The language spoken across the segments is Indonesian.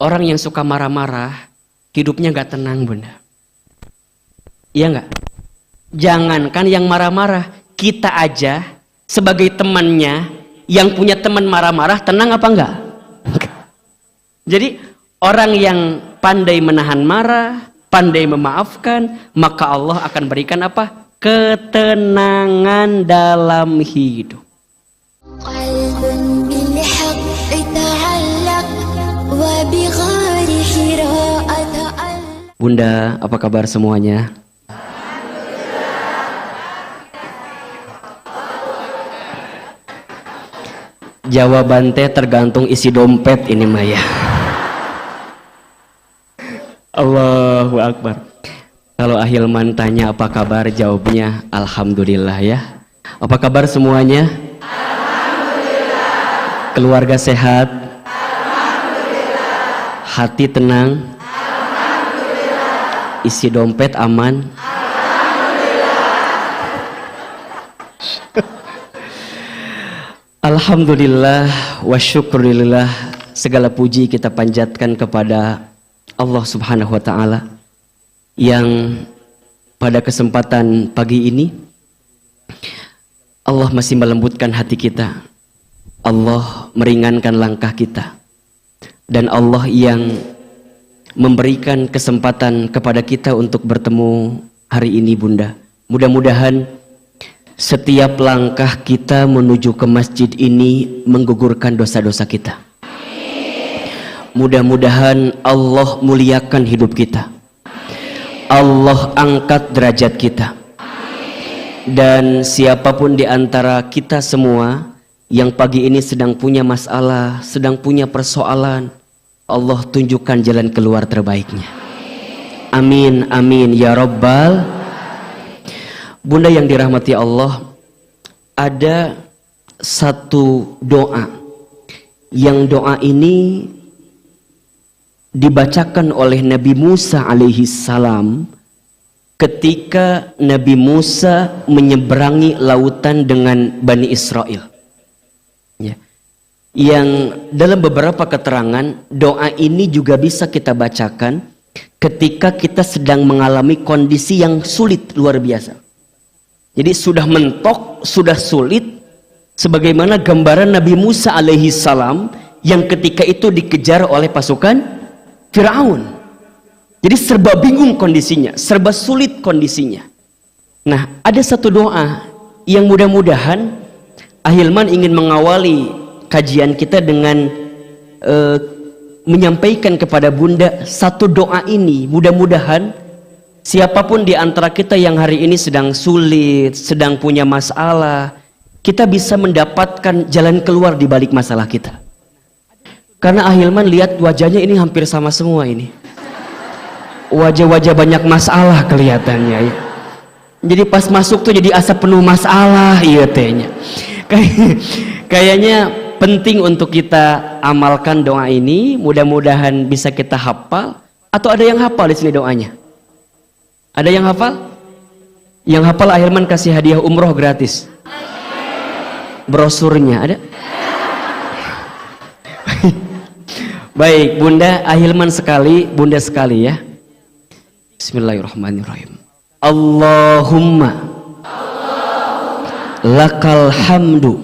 orang yang suka marah-marah, hidupnya nggak tenang, Bunda. Iya nggak? Jangankan yang marah-marah, kita aja sebagai temannya, yang punya teman marah-marah, tenang apa enggak? Jadi orang yang pandai menahan marah, pandai memaafkan, maka Allah akan berikan apa? Ketenangan dalam hidup. Bunda, apa kabar semuanya? Jawaban teh tergantung isi dompet ini Maya. Allahu Akbar. Kalau Ahilman tanya apa kabar, jawabnya alhamdulillah ya. Apa kabar semuanya? Alhamdulillah. Keluarga sehat? Alhamdulillah. Hati tenang? Alhamdulillah. Isi dompet aman? Alhamdulillah wa syukurillah, segala puji kita panjatkan kepada Allah Subhanahu wa ta'ala yang pada kesempatan pagi ini Allah masih melembutkan hati kita, Allah meringankan langkah kita, dan Allah yang memberikan kesempatan kepada kita untuk bertemu hari ini Bunda. Mudah-mudahan setiap langkah kita menuju ke masjid ini menggugurkan dosa-dosa kita. Mudah-mudahan Allah muliakan hidup kita, Allah angkat derajat kita. Dan siapapun di antara kita semua yang pagi ini sedang punya masalah, sedang punya persoalan, Allah tunjukkan jalan keluar terbaiknya. Amin, amin ya Rabbal. Bunda yang dirahmati Allah, ada satu doa yang doa ini dibacakan oleh Nabi Musa alaihi salam ketika Nabi Musa menyeberangi lautan dengan Bani Israel ya. Yang dalam beberapa keterangan doa ini juga bisa kita bacakan ketika kita sedang mengalami kondisi yang sulit luar biasa. Jadi sudah mentok, sudah sulit, sebagaimana gambaran Nabi Musa alaihi salam yang ketika itu dikejar oleh pasukan Firaun. Jadi serba bingung kondisinya, serba sulit kondisinya. Nah, ada satu doa yang mudah-mudahan Ahilman ingin mengawali kajian kita dengan menyampaikan kepada Bunda satu doa ini. Mudah-mudahan siapapun di antara kita yang hari ini sedang sulit, sedang punya masalah, kita bisa mendapatkan jalan keluar di balik masalah kita. Karena Ahilman lihat wajahnya ini hampir sama semua ini. Wajah-wajah banyak masalah kelihatannya ya. Jadi pas masuk tuh jadi asap penuh masalah iya tehnya. Kayaknya penting untuk kita amalkan doa ini, mudah-mudahan bisa kita hafal. Atau ada yang hafal di sini doanya? Ada yang hafal? Yang hafal Ahilman kasih hadiah umroh gratis. Brosurnya ada? Baik, Bunda, Ahilman sekali, Bunda sekali ya. Bismillahirrahmanirrahim. Allahumma lakal hamdu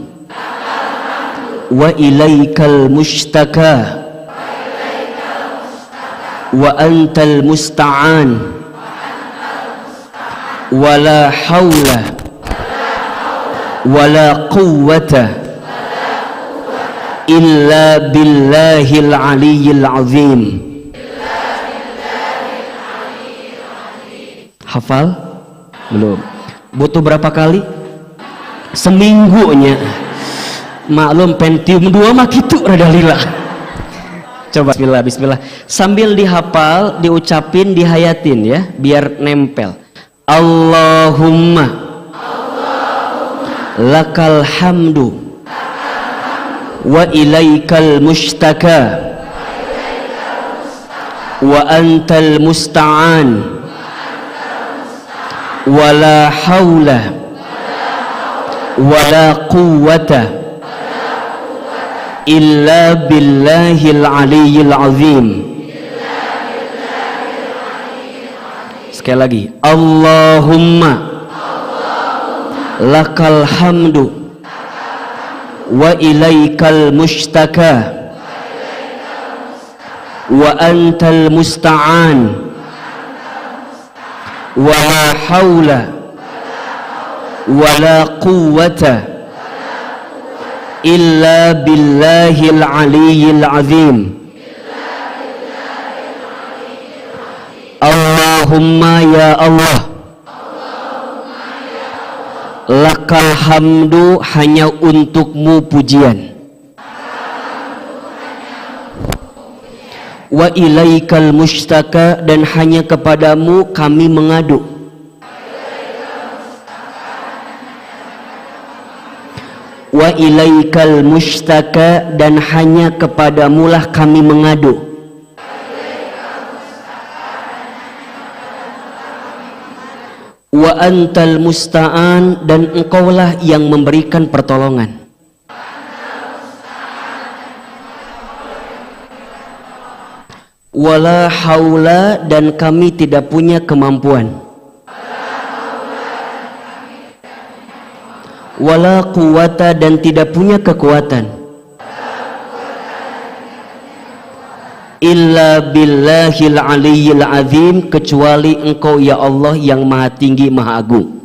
wa ilaikal mushtaka wa antal musta'an wala hawla wala quwwata illa billahil aliyyil azim. Hafal? Belum. Butuh berapa kali? Seminggunya. Maklum Pentium 2 mah gitu rada lila. Coba bismillah, bismillah. Sambil dihafal, diucapin, dihayatin ya, biar nempel. Allahumma lakal hamdu wa ilaikal mushtaka wa antal musta'an wala hawla wala quwwata illa billahil aliyyil azim. Sekali lagi, Allahumma lakal hamdu wa ilaikal mushtaka wa antal musta'an wa la hawla wa la quwwata illa billahil aliyyil azim. Allahumma ya Allah, lakal hamdu, hanya untukmu pujian, wa ilaikal mushtaka, dan hanya kepadamu kami mengadu, wa ilaikal mushtaka, dan hanya kepadamulah kami mengadu, wa antal musta'an, dan engkaulah yang memberikan pertolongan. Wala haula, dan kami tidak punya kemampuan. Wala quwata, dan tidak punya kekuatan. Illa billahil aliyyil azim, kecuali engkau ya Allah yang maha tinggi maha agung.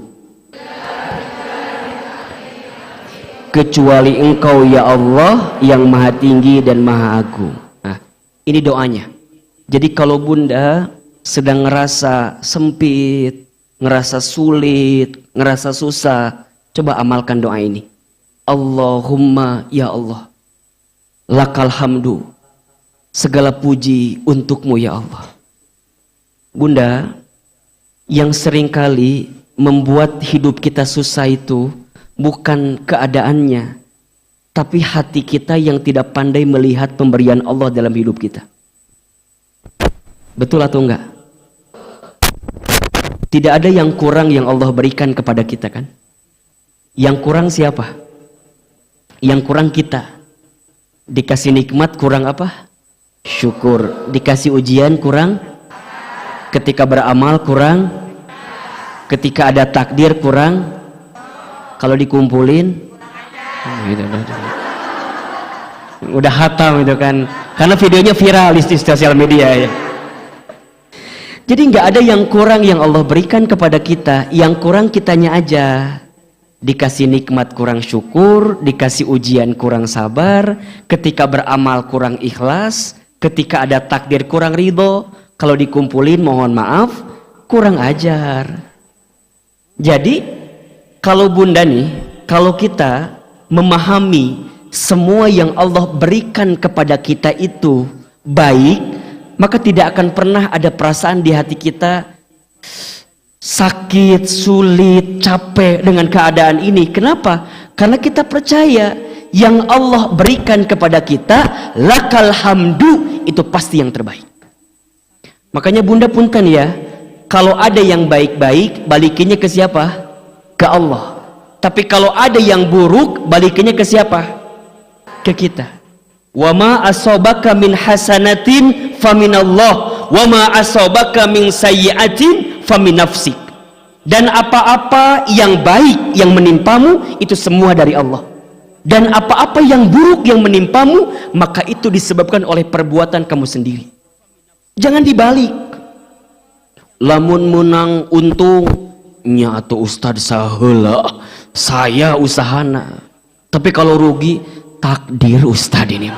Kecuali engkau ya Allah yang maha tinggi dan maha agung. Nah, ini doanya. Jadi kalau bunda sedang ngerasa sempit, ngerasa sulit, ngerasa susah, coba amalkan doa ini. Allahumma ya Allah, lakal hamdu, segala puji untukmu ya Allah. Bunda, yang seringkali membuat hidup kita susah itu bukan keadaannya, tapi hati kita yang tidak pandai melihat pemberian Allah dalam hidup kita. Betul atau enggak? Tidak ada yang kurang yang Allah berikan kepada kita kan? Yang kurang siapa? Yang kurang kita. Dikasih nikmat kurang apa? Syukur. Dikasih ujian kurang, ketika beramal kurang, ketika ada takdir kurang, kalau dikumpulin gitu, udah hatam itu kan, karena videonya viral di sosial media ya. Jadi nggak ada yang kurang yang Allah berikan kepada kita, yang kurang kitanya aja. Dikasih nikmat kurang syukur, dikasih ujian kurang sabar, ketika beramal kurang ikhlas, ketika ada takdir kurang ridho, kalau dikumpulin mohon maaf kurang ajar. Jadi kalau bunda nih, kalau kita memahami semua yang Allah berikan kepada kita itu baik, maka tidak akan pernah ada perasaan di hati kita sakit, sulit, capek dengan keadaan ini. Kenapa? Karena kita percaya yang Allah berikan kepada kita, lakal hamdu, itu pasti yang terbaik. Makanya bunda punten ya, kalau ada yang baik-baik, balikinnya ke siapa? Ke Allah. Tapi kalau ada yang buruk, balikinnya ke siapa? Ke kita. Wa ma asobaka min hasanatin faminallah, wa ma asobaka min sayyi'atin famin nafsik. Dan apa-apa yang baik yang menimpamu itu semua dari Allah. Dan apa-apa yang buruk yang menimpamu, maka itu disebabkan oleh perbuatan kamu sendiri. Jangan dibalik. Lamun menang untungnya atau ustadz saheula, saya usahana. Tapi kalau rugi, takdir ustadz ini.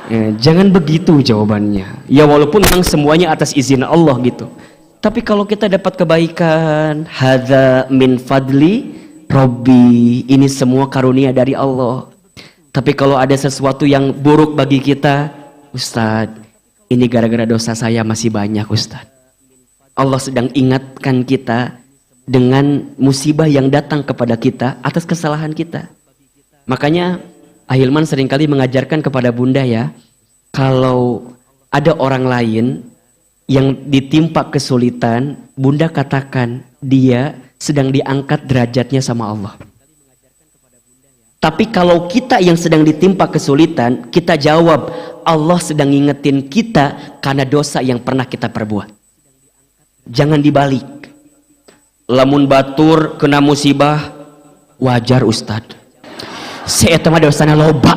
Ya, jangan begitu jawabannya. Ya walaupun memang semuanya atas izin Allah gitu. Tapi kalau kita dapat kebaikan, hadza min fadli Robbi, ini semua karunia dari Allah. Tapi kalau ada sesuatu yang buruk bagi kita, Ustadz, ini gara-gara dosa saya masih banyak Ustadz. Allah sedang ingatkan kita dengan musibah yang datang kepada kita atas kesalahan kita. Makanya Ahilman seringkali mengajarkan kepada bunda ya, kalau ada orang lain yang ditimpa kesulitan, bunda katakan dia sedang diangkat derajatnya sama Allah. Tapi kalau kita yang sedang ditimpa kesulitan, kita jawab Allah sedang ngingetin kita karena dosa yang pernah kita perbuat. Jangan dibalik. Lamun batur kena musibah wajar Ustad. Saya mah dosana loba.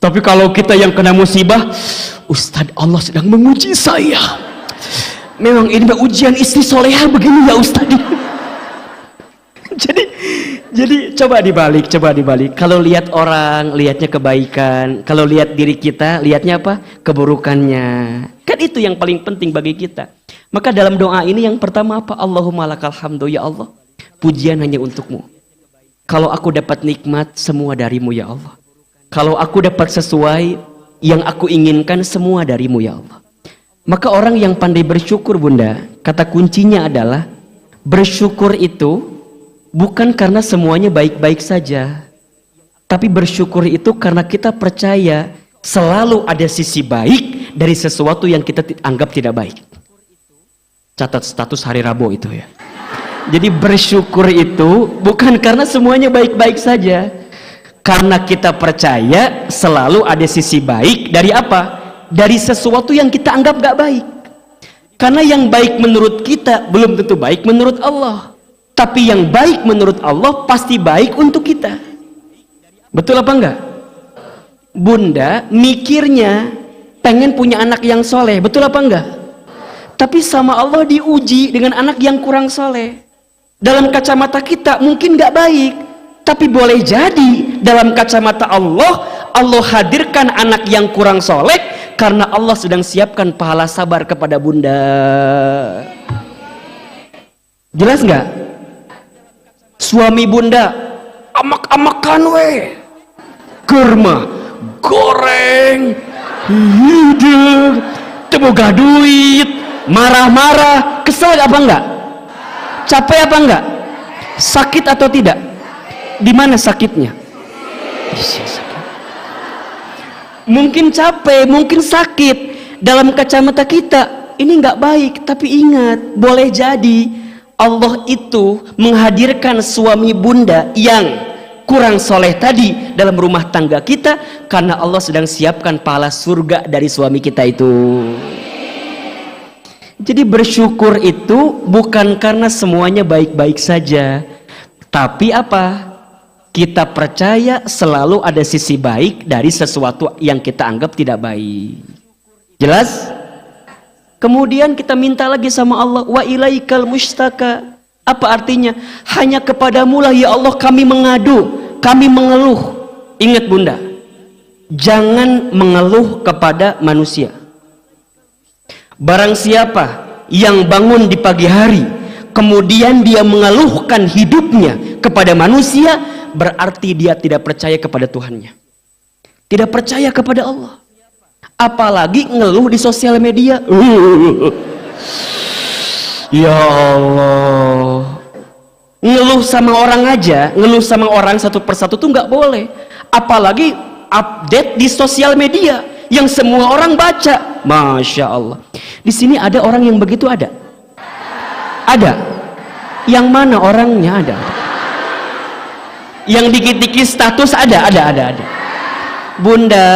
Tapi kalau kita yang kena musibah, Ustad Allah sedang menguji saya. Memang ini ujian istri soleha begini ya Ustad. Jadi coba dibalik. Kalau lihat orang, lihatnya kebaikan. Kalau lihat diri kita, lihatnya apa? Keburukannya. Kan itu yang paling penting bagi kita. Maka dalam doa ini yang pertama apa? Allahumma lakal hamdu, ya Allah. Pujian hanya untukmu. Kalau aku dapat nikmat, semua darimu ya Allah. Kalau aku dapat sesuai yang aku inginkan, semua darimu ya Allah. Maka orang yang pandai bersyukur, Bunda, kata kuncinya adalah bersyukur itu bukan karena semuanya baik-baik saja, tapi bersyukur itu karena kita percaya selalu ada sisi baik dari sesuatu yang kita anggap tidak baik. Catat status hari Rabu itu ya. Jadi bersyukur itu bukan karena semuanya baik-baik saja, karena kita percaya selalu ada sisi baik dari apa? Dari sesuatu yang kita anggap gak baik. Karena yang baik menurut kita belum tentu baik menurut Allah. Tapi yang baik menurut Allah pasti baik untuk kita. Betul apa enggak? Bunda mikirnya pengen punya anak yang soleh. Betul apa enggak? Tapi sama Allah diuji dengan anak yang kurang soleh. Dalam kacamata kita mungkin gak baik. Tapi boleh jadi dalam kacamata Allah, Allah hadirkan anak yang kurang soleh karena Allah sedang siapkan pahala sabar kepada Bunda. Jelas nggak? Suami Bunda amak-amakan kurma goreng hidup temuga duit, marah-marah, kesel apa enggak? Capek apa enggak? Sakit atau tidak? Di mana sakitnya? Mungkin capek, mungkin sakit. Dalam kacamata kita ini nggak baik, tapi ingat, boleh jadi Allah itu menghadirkan suami Bunda yang kurang soleh tadi dalam rumah tangga kita karena Allah sedang siapkan pahala surga dari suami kita itu. Jadi bersyukur itu bukan karena semuanya baik-baik saja, tapi apa? Kita percaya selalu ada sisi baik dari sesuatu yang kita anggap tidak baik. Jelas? Kemudian kita minta lagi sama Allah, wa ilaikal mustaka. Apa artinya? Hanya kepadamu lah ya Allah kami mengadu, kami mengeluh. Ingat Bunda, jangan mengeluh kepada manusia. Barang siapa yang bangun di pagi hari kemudian dia mengeluhkan hidupnya kepada manusia, berarti dia tidak percaya kepada Tuhannya, tidak percaya kepada Allah. Apalagi ngeluh di sosial media. Ya Allah, ngeluh sama orang aja, ngeluh sama orang satu persatu tuh nggak boleh. Apalagi update di sosial media yang semua orang baca. Masya Allah. Di sini ada orang yang begitu, ada? Ada? Yang mana orangnya? Ada? Yang dikit-dikit status ada. Bunda,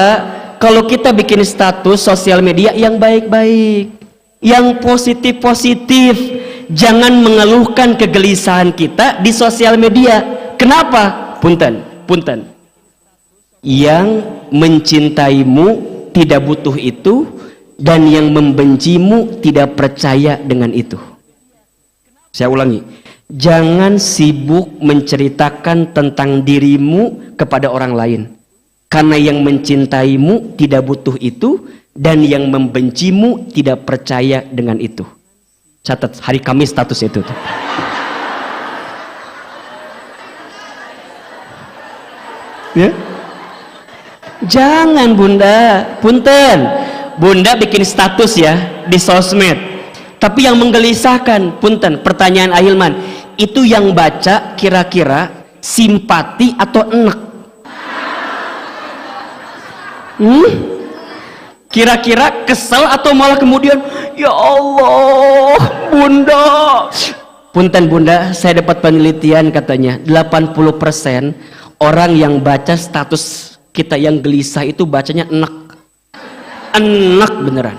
kalau kita bikin status sosial media yang baik-baik, yang positif-positif, jangan mengeluhkan kegelisahan kita di sosial media. Kenapa? Punten. Yang mencintaimu tidak butuh itu, dan yang membencimu tidak percaya dengan itu. Saya ulangi, jangan sibuk menceritakan tentang dirimu kepada orang lain, karena yang mencintaimu tidak butuh itu, dan yang membencimu tidak percaya dengan itu. Catat, hari Kamis status itu tuh. Ya? Jangan Bunda, punten. Bunda bikin status ya di sosmed, tapi yang menggelisahkan, punten, pertanyaan Ahilman, itu yang baca kira-kira simpati atau enek? Kira-kira kesel atau malah kemudian ya Allah Bunda. Punten Bunda, saya dapat penelitian katanya 80% orang yang baca status kita yang gelisah itu bacanya enek beneran.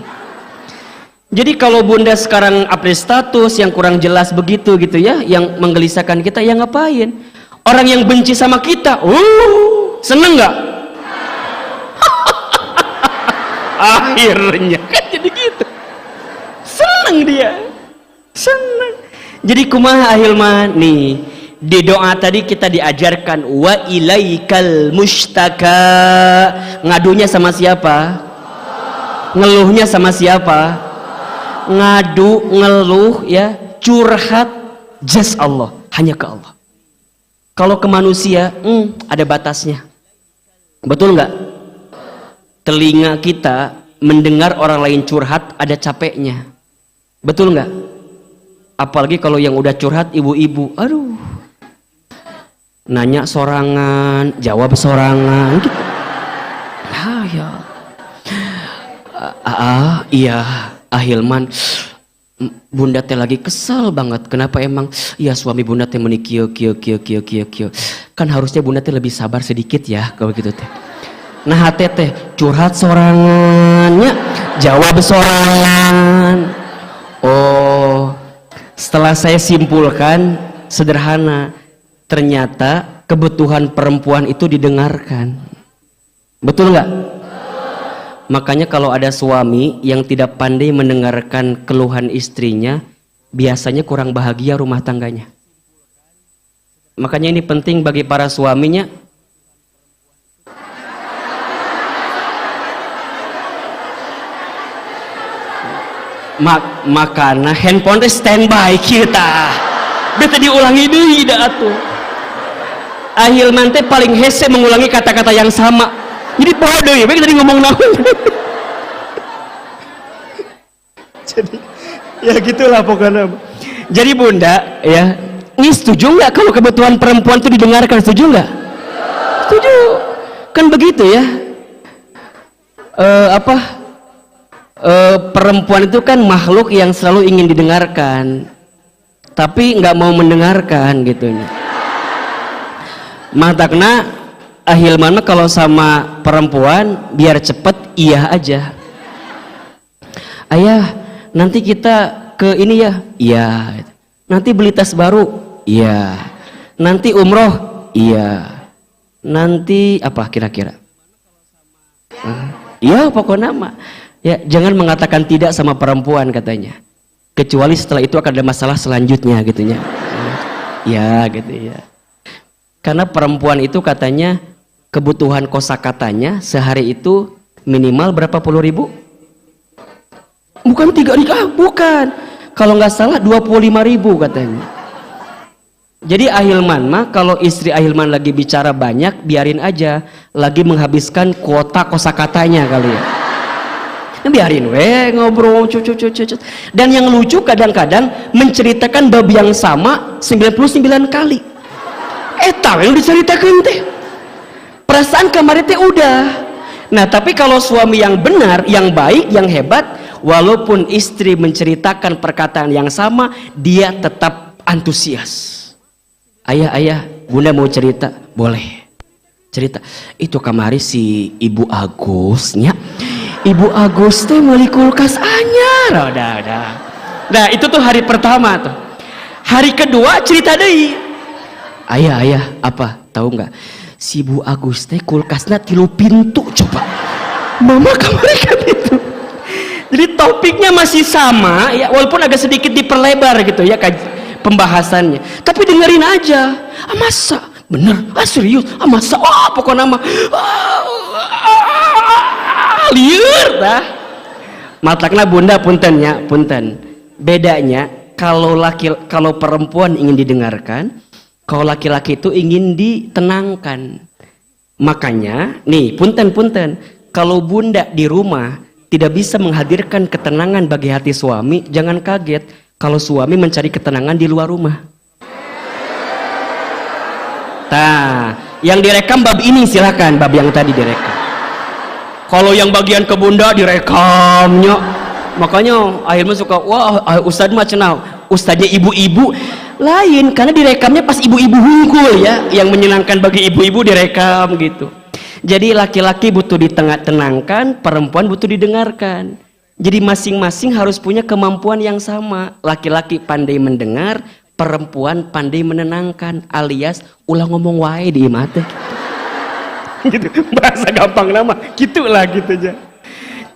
Jadi kalau bunda sekarang update status yang kurang jelas begitu gitu ya, yang menggelisahkan kita, ya ngapain? Orang yang benci sama kita, seneng nggak? Akhirnya kan jadi gitu, seneng dia, seneng. Jadi kumaha ahilman nih, di doa tadi kita diajarkan wa ilaikal mustaka, ngadunya sama siapa? Ngeluhnya sama siapa? Ngadu, ngeluh ya, curhat just Allah, hanya ke Allah. Kalau ke manusia ada batasnya, betul nggak? Telinga kita mendengar orang lain curhat ada capeknya, betul nggak? Apalagi kalau yang udah curhat ibu-ibu, aduh, nanya sorangan, jawab sorangan gitu. Ya iya ahilman, bunda teh lagi kesal banget. Kenapa emang? Ya suami bunda teh meni kieu. Kan harusnya bunda teh lebih sabar sedikit ya kalau gitu teh. Nah teh curhat sorangannya, jawab sorangan. Oh, setelah saya simpulkan sederhana, ternyata kebutuhan perempuan itu didengarkan. Betul nggak? Makanya kalau ada suami yang tidak pandai mendengarkan keluhan istrinya, biasanya kurang bahagia rumah tangganya. Makanya ini penting bagi para suaminya. Makanya handphone standby kita. Beta diulangi deui da atuh. Ahilman teh paling hese mengulangi kata-kata yang sama. Jadi poho deui we tadi ngomong naon. Jadi ya gitulah pokoknya. Jadi bunda ya, ini setuju nggak kalau kebutuhan perempuan itu didengarkan? Setuju nggak? Setuju. Kan begitu ya. Perempuan itu kan makhluk yang selalu ingin didengarkan, tapi nggak mau mendengarkan gitu nih. Matakna ahilman kalau sama perempuan biar cepet iya aja. Ayah nanti kita ke ini ya, iya. Nanti beli tas baru, iya. Nanti umroh, iya. Nanti apa kira-kira? Iya pokoknya mah. Ya, jangan mengatakan tidak sama perempuan katanya. Kecuali setelah itu akan ada masalah selanjutnya gitunya. Ya, gitu ya. Karena perempuan itu katanya kebutuhan kosakatanya sehari itu minimal berapa puluh ribu? Bukan 3.000, bukan. Kalau nggak salah 25.000 katanya. Jadi ahilman mah kalau istri ahilman lagi bicara banyak, biarin aja. Lagi menghabiskan kuota kosakatanya kali ya. Biarin we ngobrol cucu. Dan yang lucu kadang-kadang menceritakan bab yang sama 99 kali. Eta yang diceritakan teh. Perasaan kemarin teh udah. Nah, tapi kalau suami yang benar, yang baik, yang hebat, walaupun istri menceritakan perkataan yang sama, dia tetap antusias. Ayah, bunda mau cerita? Boleh. Cerita. Itu kemarin si Ibu Agusnya. Ibu Agus tuh beli kulkas anyar. Udah. Nah itu tuh hari pertama tuh. Hari kedua cerita deh. Ayah, apa? Tahu nggak? Si Ibu Agus teh kulkasnya 3 pintu coba. Mama kemarin kan itu. Jadi topiknya masih sama ya, walaupun agak sedikit diperlebar gitu ya pembahasannya. Tapi dengerin aja. Masa? Bener? Serius? Masa? Pokoknya mah. Liur dah. Matakna bunda punten. Bedanya kalau perempuan ingin didengarkan, kalau laki-laki itu ingin ditenangkan. Makanya nih punten. Kalau bunda di rumah tidak bisa menghadirkan ketenangan bagi hati suami, jangan kaget kalau suami mencari ketenangan di luar rumah. Nah, yang direkam bab ini silakan, bab yang tadi direkam. Kalau yang bagian ke bunda direkamnya, makanya akhirnya suka wah ustadz mah cenah, ustadznya ibu-ibu lain karena direkamnya pas ibu-ibu hungkul ya, yang menyenangkan bagi ibu-ibu direkam gitu. Jadi laki-laki butuh ditenangkan, perempuan butuh didengarkan. Jadi masing-masing harus punya kemampuan yang sama. Laki-laki pandai mendengar, perempuan pandai menenangkan, alias ulah ngomong wae di mata. Gitu. Bahasa gampang nama, gitulah gitu aja.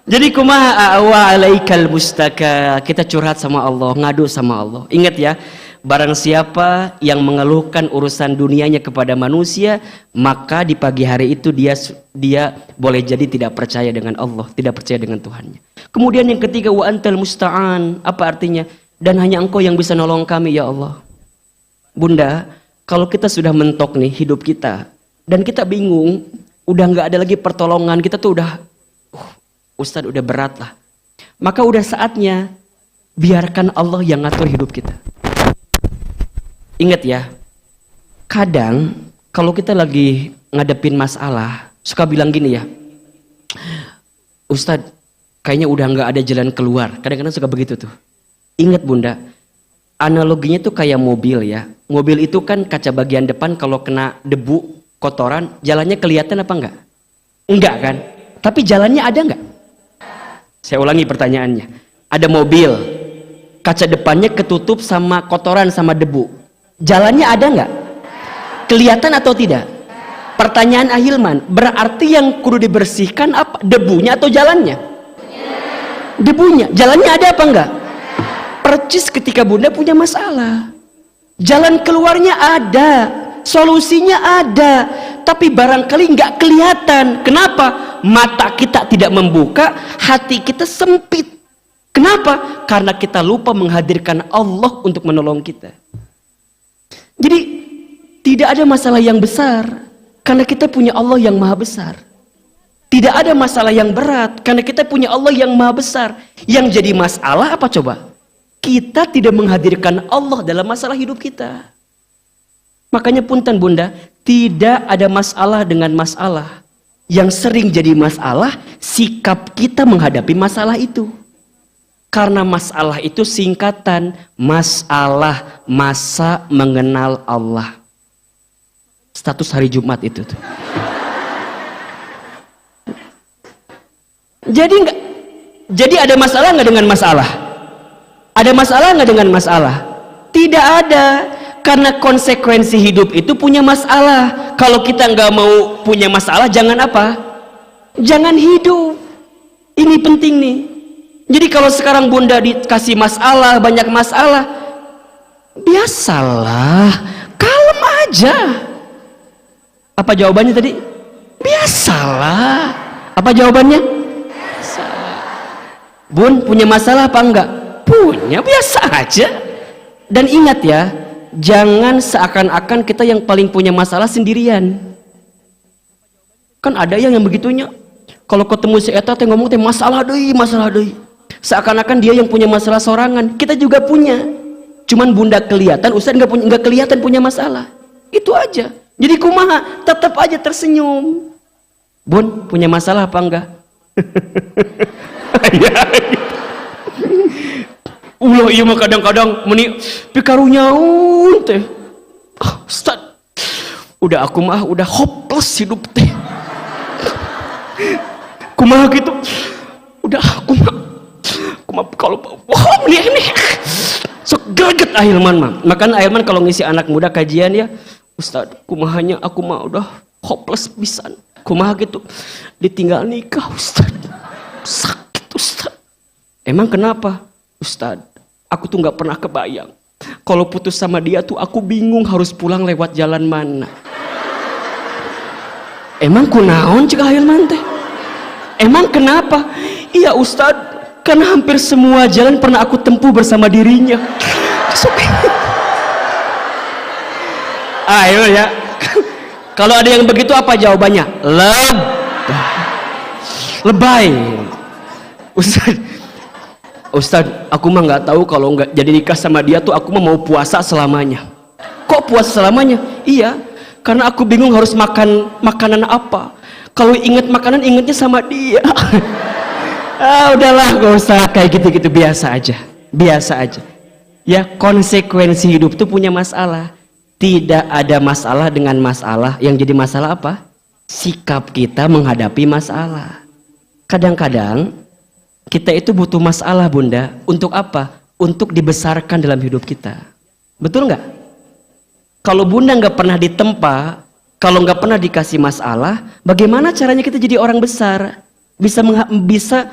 Jadi kumaha wa alaikal mustaka, kita curhat sama Allah, ngadu sama Allah. Ingat ya, barang siapa yang mengeluhkan urusan dunianya kepada manusia, maka di pagi hari itu dia boleh jadi tidak percaya dengan Allah, tidak percaya dengan Tuhannya. Kemudian yang ketiga, wa antal musta'an, apa artinya? Dan hanya Engkau yang bisa nolong kami ya Allah. Bunda, kalau kita sudah mentok nih hidup kita dan kita bingung, udah nggak ada lagi pertolongan, kita tuh udah Ustadz udah berat lah. Maka udah saatnya biarkan Allah yang ngatur hidup kita. Ingat ya, kadang kalau kita lagi ngadepin masalah, suka bilang gini ya, Ustadz kayaknya udah nggak ada jalan keluar. Kadang-kadang suka begitu tuh. Ingat bunda, analoginya tuh kayak mobil ya. Mobil itu kan kaca bagian depan kalau kena debu, kotoran, jalannya kelihatan apa enggak? Enggak kan? Tapi jalannya ada enggak? Saya ulangi pertanyaannya. Ada mobil, kaca depannya ketutup sama kotoran sama debu. Jalannya ada enggak? Kelihatan atau tidak? Pertanyaan Ahilman, berarti yang kudu dibersihkan apa? Debunya atau jalannya? Debunya. Jalannya ada apa enggak? Percis ketika bunda punya masalah. Jalan keluarnya ada, solusinya ada, tapi barangkali nggak kelihatan. Kenapa? Mata kita tidak membuka, hati kita sempit. Kenapa? Karena kita lupa menghadirkan Allah untuk menolong kita. Jadi tidak ada masalah yang besar karena kita punya Allah yang maha besar. Tidak ada masalah yang berat karena kita punya Allah yang maha besar. Yang jadi masalah apa coba? Kita tidak menghadirkan Allah dalam masalah hidup kita. Makanya punten bunda, tidak ada masalah dengan masalah. Yang sering jadi masalah, sikap kita menghadapi masalah itu. Karena masalah itu singkatan, masalah masa mengenal Allah. Status hari Jumat itu tuh. Jadi ada masalah nggak dengan masalah? Ada masalah nggak dengan masalah? Tidak ada. Karena konsekuensi hidup itu punya masalah. Kalau kita nggak mau punya masalah, jangan apa? Jangan hidup. Ini penting nih. Jadi kalau sekarang bunda dikasih masalah, banyak masalah, biasalah, kalem aja. Apa jawabannya tadi? Biasalah. Apa jawabannya? Biasalah. Bun, punya masalah apa enggak? Punya, biasa aja. Dan ingat ya, jangan seakan-akan kita yang paling punya masalah sendirian. Kan ada yang begitunya. Kalau ketemu si eta teh ngomong teh masalah deui. Seakan-akan dia yang punya masalah sorangan. Kita juga punya. Cuman bunda kelihatan, Ustaz nggak kelihatan punya masalah. Itu aja. Jadi kumaha, tetap aja tersenyum. Bun, punya masalah apa enggak? Ulah iya mah kadang-kadang meni pikarunya teh. Ustaz, udah aku mah udah hopeless hidup teh. Kumaha gitu. Udah aku mah kalau wah ini sok greget Ahilman mah. Makanya Ahilman kalau ngisi anak muda kajian ya, Ustaz, kumahanya aku mah udah hopeless pisan. Kumaha gitu. Ditinggal nikah, Ustaz. Sakit, Ustaz. Emang kenapa? Ustaz, aku tuh nggak pernah kebayang. Kalau putus sama dia tuh aku bingung harus pulang lewat jalan mana. Emang kunaon cik Ahilman teh? Emang kenapa? Iya Ustaz, karena hampir semua jalan pernah aku tempuh bersama dirinya. Ayo ya. Kalau ada yang begitu apa jawabannya? Lebay. Ustaz, aku mah nggak tahu kalau nggak jadi nikah sama dia tuh aku mah mau puasa selamanya. Kok puasa selamanya? Iya, karena aku bingung harus makan makanan apa. Kalau inget makanan ingetnya sama dia. Udahlah, gak usah kayak gitu-gitu, biasa aja. Ya, konsekuensi hidup tuh punya masalah. Tidak ada masalah dengan masalah. Yang jadi masalah apa? Sikap kita menghadapi masalah. Kadang-kadang Kita itu butuh masalah bunda. Untuk apa? Untuk dibesarkan dalam hidup kita. Betul nggak? Kalau bunda nggak pernah ditempa, kalau nggak pernah dikasih masalah, bagaimana caranya kita jadi orang besar? Bisa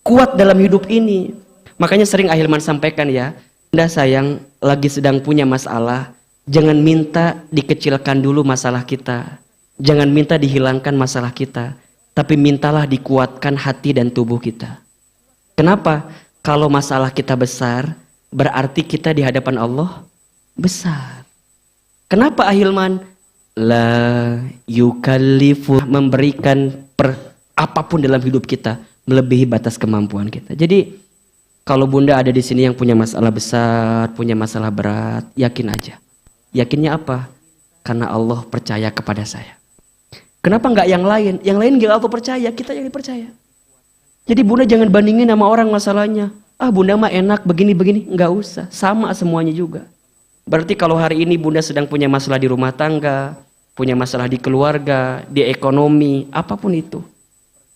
kuat dalam hidup ini. Makanya sering Ahilman sampaikan ya, bunda sayang lagi sedang punya masalah, jangan minta dikecilkan dulu masalah kita. Jangan minta dihilangkan masalah kita. Tapi mintalah dikuatkan hati dan tubuh kita. Kenapa? Kalau masalah kita besar, berarti kita di hadapan Allah besar. Kenapa Ahilman? La yukallifu, memberikan apapun dalam hidup kita melebihi batas kemampuan kita. Jadi kalau bunda ada di sini yang punya masalah besar, punya masalah berat, yakin aja. Yakinnya apa? Karena Allah percaya kepada saya. Kenapa nggak yang lain? Yang lain nggak Allah percaya, kita yang dipercaya. Jadi bunda jangan bandingin sama orang masalahnya. Ah bunda mah enak begini-begini, nggak usah. Sama semuanya juga. Berarti kalau hari ini bunda sedang punya masalah di rumah tangga, punya masalah di keluarga, di ekonomi, apapun itu.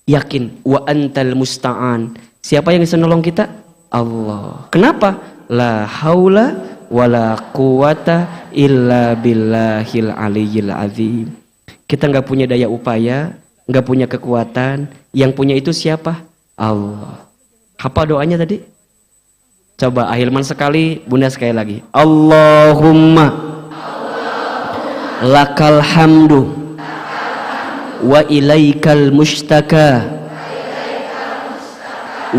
Yakin, wa antal musta'an. Siapa yang bisa nolong kita? Allah. Kenapa? La haula wala quwata illa billahil aliyyil azim. Kita nggak punya daya upaya, nggak punya kekuatan. Yang punya itu siapa? Allah. Apa doanya tadi? Coba Ahilman sekali, bunda sekali lagi. Allahumma lakal hamdu wa ilaikal mustaka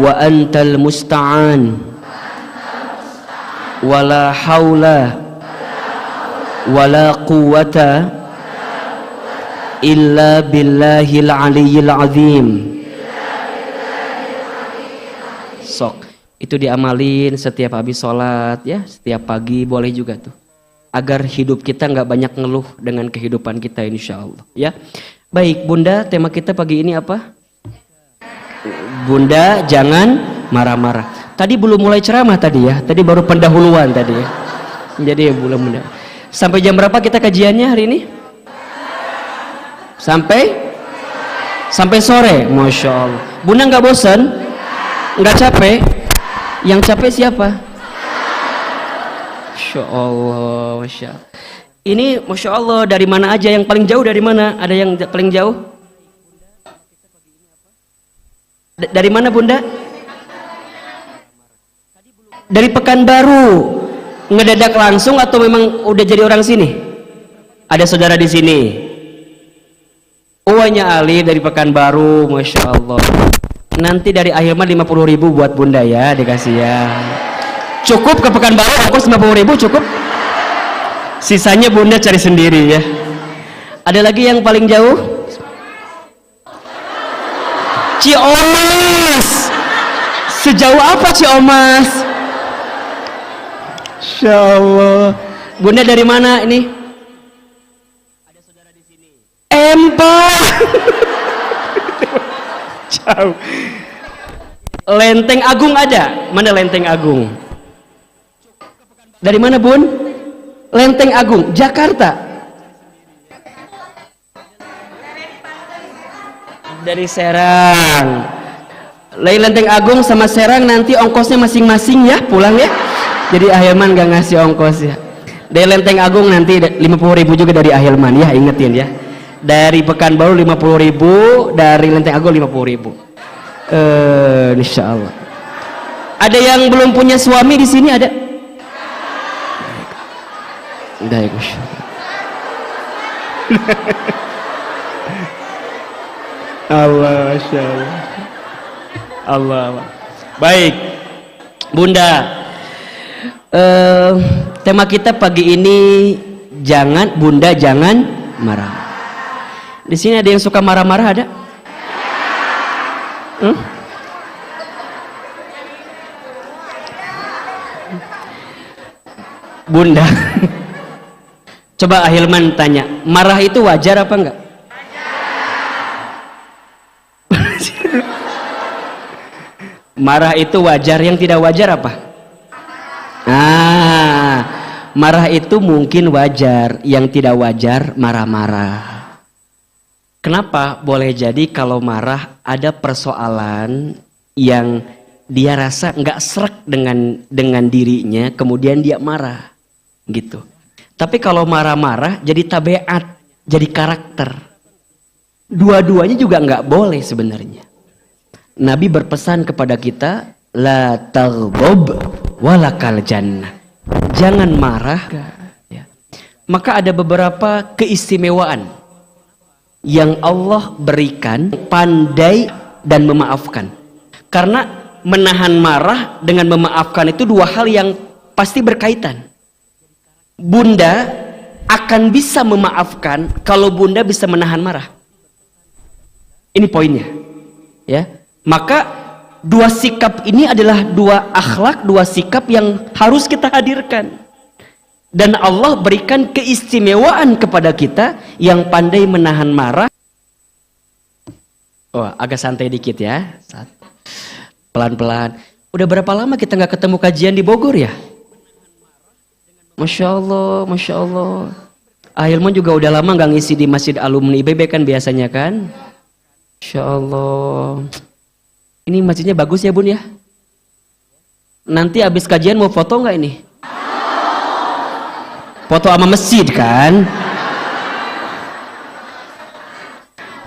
wa antal musta'an wa la hawla wa la quwwata illa billahil aliyyil azim. Sok itu diamalin setiap habis sholat ya, setiap pagi boleh juga tuh, agar hidup kita nggak banyak ngeluh dengan kehidupan kita insya Allah ya. Baik bunda, tema kita pagi ini apa? Bunda jangan marah-marah. Tadi belum mulai ceramah tadi ya, tadi baru pendahuluan tadi ya. Jadi belum bunda. Sampai jam berapa kita kajiannya hari ini? Sampai sore, masya Allah. Bunda nggak bosan? Nggak capek? Yang capek siapa? Masya Allah, masya Allah. Ini masya Allah, dari mana aja? Yang paling jauh dari mana? Ada yang paling jauh? Dari mana bunda? Dari Pekanbaru. Ngedadak langsung atau memang udah jadi orang sini? Ada saudara di sini? Uwanya Ali dari Pekanbaru, masya Allah. Nanti dari Ahilman 50.000 buat bunda ya, dikasih ya. Cukup ke Pekanbaru, ongkos 50.000 cukup. Sisanya bunda cari sendiri ya. Ada lagi yang paling jauh? Ciomas. Sejauh apa Ciomas? Insya Allah. Bunda dari mana ini? Ada saudara di sini. Empang. Jauh. Lenteng Agung ada? Mana Lenteng Agung? Dari mana bun? Lenteng Agung, Jakarta. Dari Serang. Lenteng Agung sama Serang nanti ongkosnya masing-masing ya, pulang ya. Jadi Ahilman gak ngasih ongkos ya. Dari Lenteng Agung nanti 50.000 juga dari Ahilman ya, ingetin ya. Dari Pekanbaru 50.000, dari Lenteng Agung 50.000. Insya Allah. Ada yang belum punya suami di sini ada? Baik, Allah, Masya Allah. Allah. Baik, bunda. Tema kita pagi ini bunda jangan marah. Di sini ada yang suka marah-marah ada? Bunda. Coba Ahilman tanya, marah itu wajar apa enggak? Marah itu wajar, yang tidak wajar apa? Marah itu mungkin wajar, yang tidak wajar marah-marah. Kenapa? Boleh jadi kalau marah ada persoalan yang dia rasa nggak srek dengan dirinya, kemudian dia marah, gitu. Tapi kalau marah-marah jadi tabiat, jadi karakter. Dua-duanya juga nggak boleh sebenarnya. Nabi berpesan kepada kita, la taghdab walakal jannah. Jangan marah. Ya. Maka ada beberapa keistimewaan yang Allah berikan, pandai dan memaafkan. Karena menahan marah dengan memaafkan itu dua hal yang pasti berkaitan. Bunda akan bisa memaafkan kalau bunda bisa menahan marah. Ini poinnya. Ya. Maka dua sikap ini adalah dua akhlak, dua sikap yang harus kita hadirkan. Dan Allah berikan keistimewaan kepada kita yang pandai menahan marah. Oh, agak santai dikit ya. Pelan-pelan. Udah berapa lama kita nggak ketemu kajian di Bogor ya? Masya Allah, Masya Allah. Ahilman juga udah lama nggak ngisi di Masjid Alumni IBB kan biasanya kan? Masya Allah. Ini masjidnya bagus ya bun ya? Nanti habis kajian mau foto nggak ini? Foto sama masjid kan?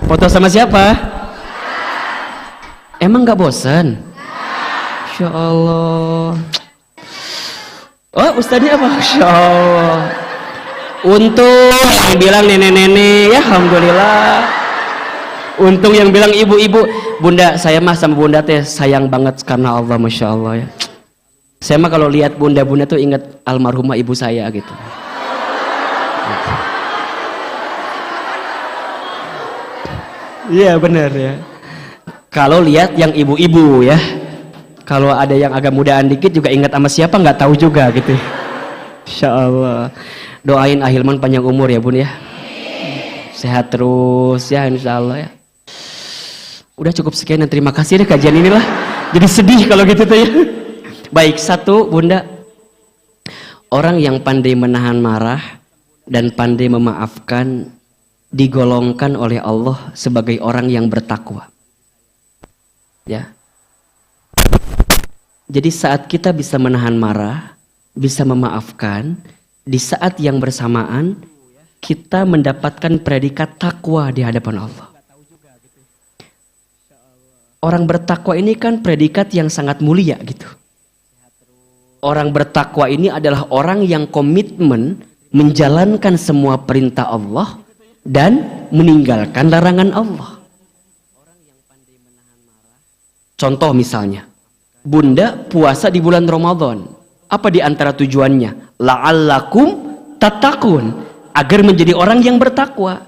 Foto sama siapa? Emang nggak bosan? Masya Allah. Oh, ustadznya apa? Masya Allah. Untung yang bilang nenek-nenek, ya alhamdulillah. Untung yang bilang ibu-ibu. Bunda, saya mah sama bunda teh sayang banget karena Allah, Masya Allah ya. Saya mah kalau lihat bunda-bunda tuh ingat almarhumah ibu saya gitu. Iya benar ya. Kalau lihat yang ibu-ibu ya. Kalau ada yang agak mudaan dikit juga ingat sama siapa nggak tahu juga gitu. Insya Allah. Doain Ahilman panjang umur ya bun ya. Sehat terus ya insya Allah ya. Udah cukup sekian dan terima kasih deh kajian inilah. Jadi sedih kalau gitu tuh ya. Baik, satu bunda. Orang yang pandai menahan marah dan pandai memaafkan digolongkan oleh Allah sebagai orang yang bertakwa. Ya. Jadi saat kita bisa menahan marah, bisa memaafkan, di saat yang bersamaan kita mendapatkan predikat takwa di hadapan Allah. Orang bertakwa ini kan predikat yang sangat mulia gitu. Orang bertakwa ini adalah orang yang komitmen menjalankan semua perintah Allah dan meninggalkan larangan Allah. Contoh misalnya, bunda puasa di bulan Ramadan. Apa di antara tujuannya? La'allakum tattaqun, agar menjadi orang yang bertakwa.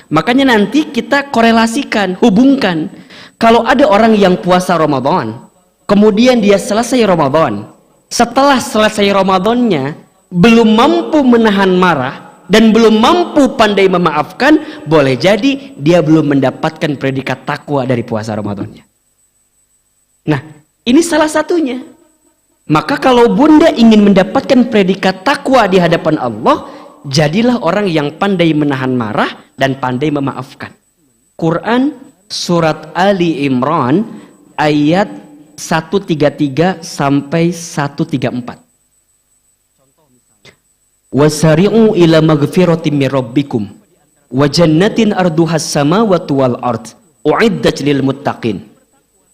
Makanya nanti kita korelasikan, hubungkan. Kalau ada orang yang puasa Ramadan, kemudian dia selesai Ramadan, setelah selesai Ramadannya belum mampu menahan marah dan belum mampu pandai memaafkan, boleh jadi dia belum mendapatkan predikat takwa dari puasa Ramadannya. Nah, ini salah satunya. Maka kalau bunda ingin mendapatkan predikat takwa di hadapan Allah, jadilah orang yang pandai menahan marah dan pandai memaafkan. Quran surat Ali Imran ayat 133 sampai 134. Wasari'u ila maghfiratin mir rabbikum wa jannatin arduhas samawati wal ard uiddat lil muttaqin.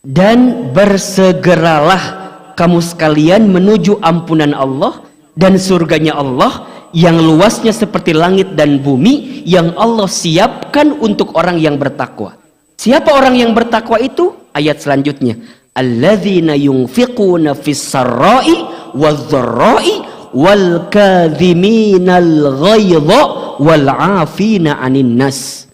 Dan bersegeralah kamu sekalian menuju ampunan Allah dan surganya Allah yang luasnya seperti langit dan bumi yang Allah siapkan untuk orang yang bertakwa. Siapa orang yang bertakwa itu? Ayat selanjutnya, alladzina yunfiquna fis sarra'i wadh-dharra'i wal kadhiminal ghaidha wal 'afina 'anin nas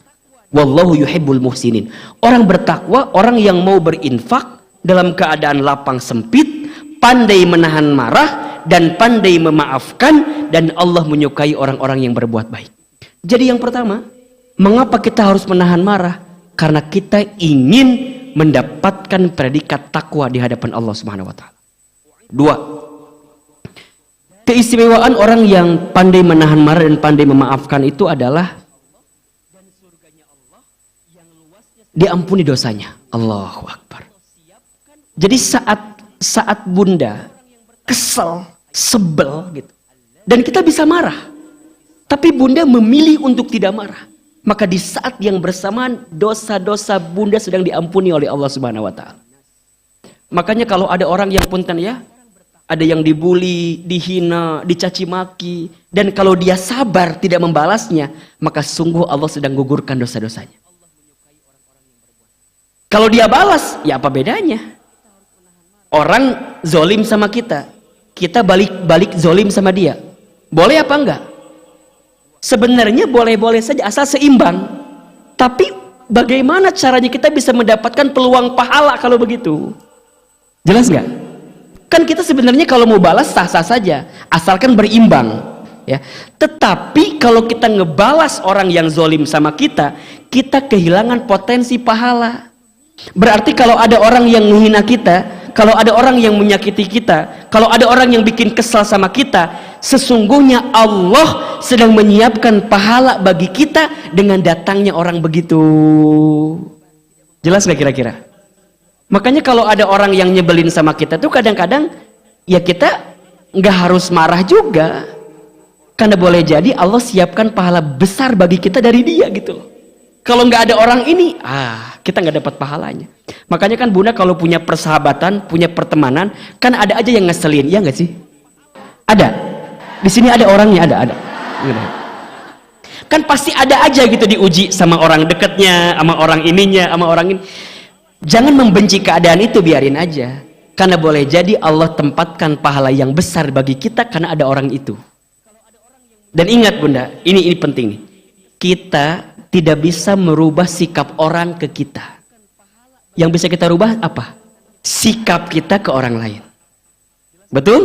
wallahu yuhibbul muhsinin. Orang bertakwa, orang yang mau berinfak dalam keadaan lapang sempit, pandai menahan marah dan pandai memaafkan, dan Allah menyukai orang-orang yang berbuat baik. Jadi yang pertama, mengapa kita harus menahan marah? Karena kita ingin mendapatkan predikat takwa di hadapan Allah Subhanahu wa taala. Dua, keistimewaan orang yang pandai menahan marah dan pandai memaafkan itu adalah diampuni dosanya. Allahu Akbar. Jadi saat bunda kesel, sebel gitu, dan kita bisa marah, tapi bunda memilih untuk tidak marah, maka di saat yang bersamaan dosa-dosa bunda sedang diampuni oleh Allah Subhanahu wa taala. Makanya kalau ada orang yang punten ya, ada yang dibully, dihina, dicaci maki, dan kalau dia sabar tidak membalasnya, maka sungguh Allah sedang gugurkan dosa-dosanya. Kalau dia balas, ya apa bedanya? Orang zolim sama kita, kita balik zolim sama dia, boleh apa enggak? Sebenarnya boleh-boleh saja asal seimbang. Tapi bagaimana caranya kita bisa mendapatkan peluang pahala kalau begitu? Jelas nggak? Kan kita sebenarnya kalau mau balas sah-sah saja, asalkan berimbang, ya. Tetapi kalau kita ngebalas orang yang zolim sama kita, kita kehilangan potensi pahala. Berarti kalau ada orang yang menghina kita, kalau ada orang yang menyakiti kita, kalau ada orang yang bikin kesal sama kita, sesungguhnya Allah sedang menyiapkan pahala bagi kita dengan datangnya orang begitu. Jelas nggak kira-kira? Makanya kalau ada orang yang nyebelin sama kita tuh kadang-kadang ya kita nggak harus marah juga, karena boleh jadi Allah siapkan pahala besar bagi kita dari dia gitu loh. Kalau nggak ada orang ini, kita nggak dapat pahalanya. Makanya kan bunda kalau punya persahabatan, punya pertemanan, kan ada aja yang ngeselin, ya nggak sih? Ada. Di sini ada orangnya, ada. Kan pasti ada aja gitu diuji sama orang dekatnya, sama orang ininya, sama orang ini. Jangan membenci keadaan itu, biarin aja. Karena boleh jadi Allah tempatkan pahala yang besar bagi kita karena ada orang itu. Dan ingat bunda, ini penting nih. Kita tidak bisa merubah sikap orang ke kita. Yang bisa kita rubah apa? Sikap kita ke orang lain. Betul?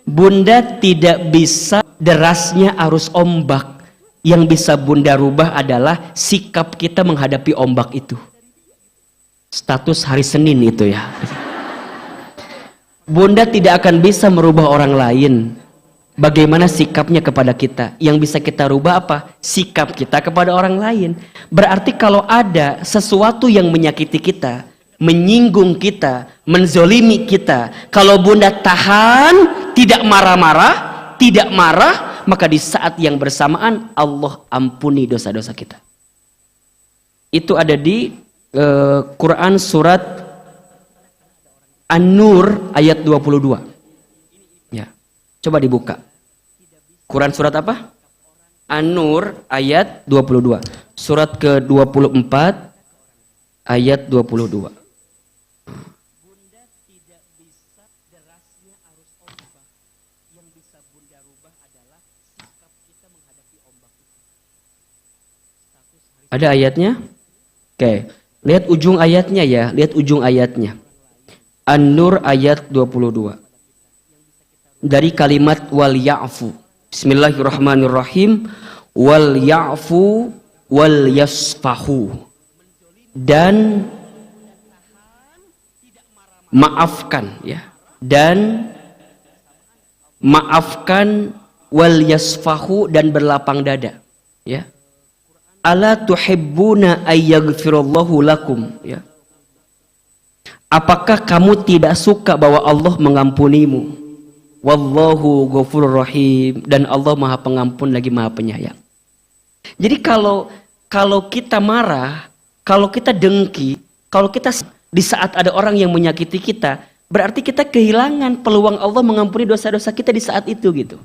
Bunda tidak bisa derasnya arus ombak. Yang bisa bunda rubah adalah sikap kita menghadapi ombak itu. Status hari Senin itu ya. Bunda tidak akan bisa merubah orang lain. Bagaimana sikapnya kepada kita? Yang bisa kita rubah apa? Sikap kita kepada orang lain. Berarti kalau ada sesuatu yang menyakiti kita, menyinggung kita, menzolimi kita, kalau bunda tahan, tidak marah-marah, tidak marah, maka di saat yang bersamaan Allah ampuni dosa-dosa kita. Itu ada di Quran surat An-Nur ayat 22. Ya. Coba dibuka. Quran surat apa? An-Nur ayat 22. Surat ke-24 ayat 22. Ada ayatnya? Oke. Lihat ujung ayatnya ya, lihat ujung ayatnya. An-Nur ayat 22. Dari kalimat wal ya'fu. Bismillahirrahmanirrahim. Wal ya'fu wal yasfahu. Dan maafkan ya. Dan maafkan wal yasfahu dan berlapang dada ya. Ala tuhibbuna ayyaghfirallahu lakum ya. Apakah kamu tidak suka bahwa Allah mengampunimu? Wallahu ghafurur rahim, dan Allah Maha Pengampun lagi Maha Penyayang. Jadi kalau kita marah, kalau kita dengki, kalau kita di saat ada orang yang menyakiti kita, berarti kita kehilangan peluang Allah mengampuni dosa-dosa kita di saat itu gitu.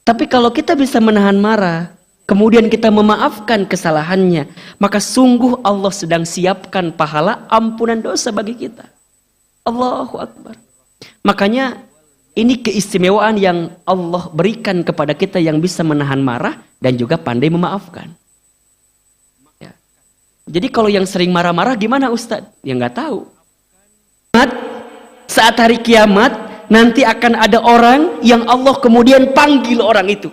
Tapi kalau kita bisa menahan marah, kemudian kita memaafkan kesalahannya, maka sungguh Allah sedang siapkan pahala ampunan dosa bagi kita. Allahu Akbar. Makanya ini keistimewaan yang Allah berikan kepada kita yang bisa menahan marah dan juga pandai memaafkan. Ya. Jadi kalau yang sering marah-marah gimana Ustadz? Ya nggak tahu. Saat hari kiamat nanti akan ada orang yang Allah kemudian panggil orang itu.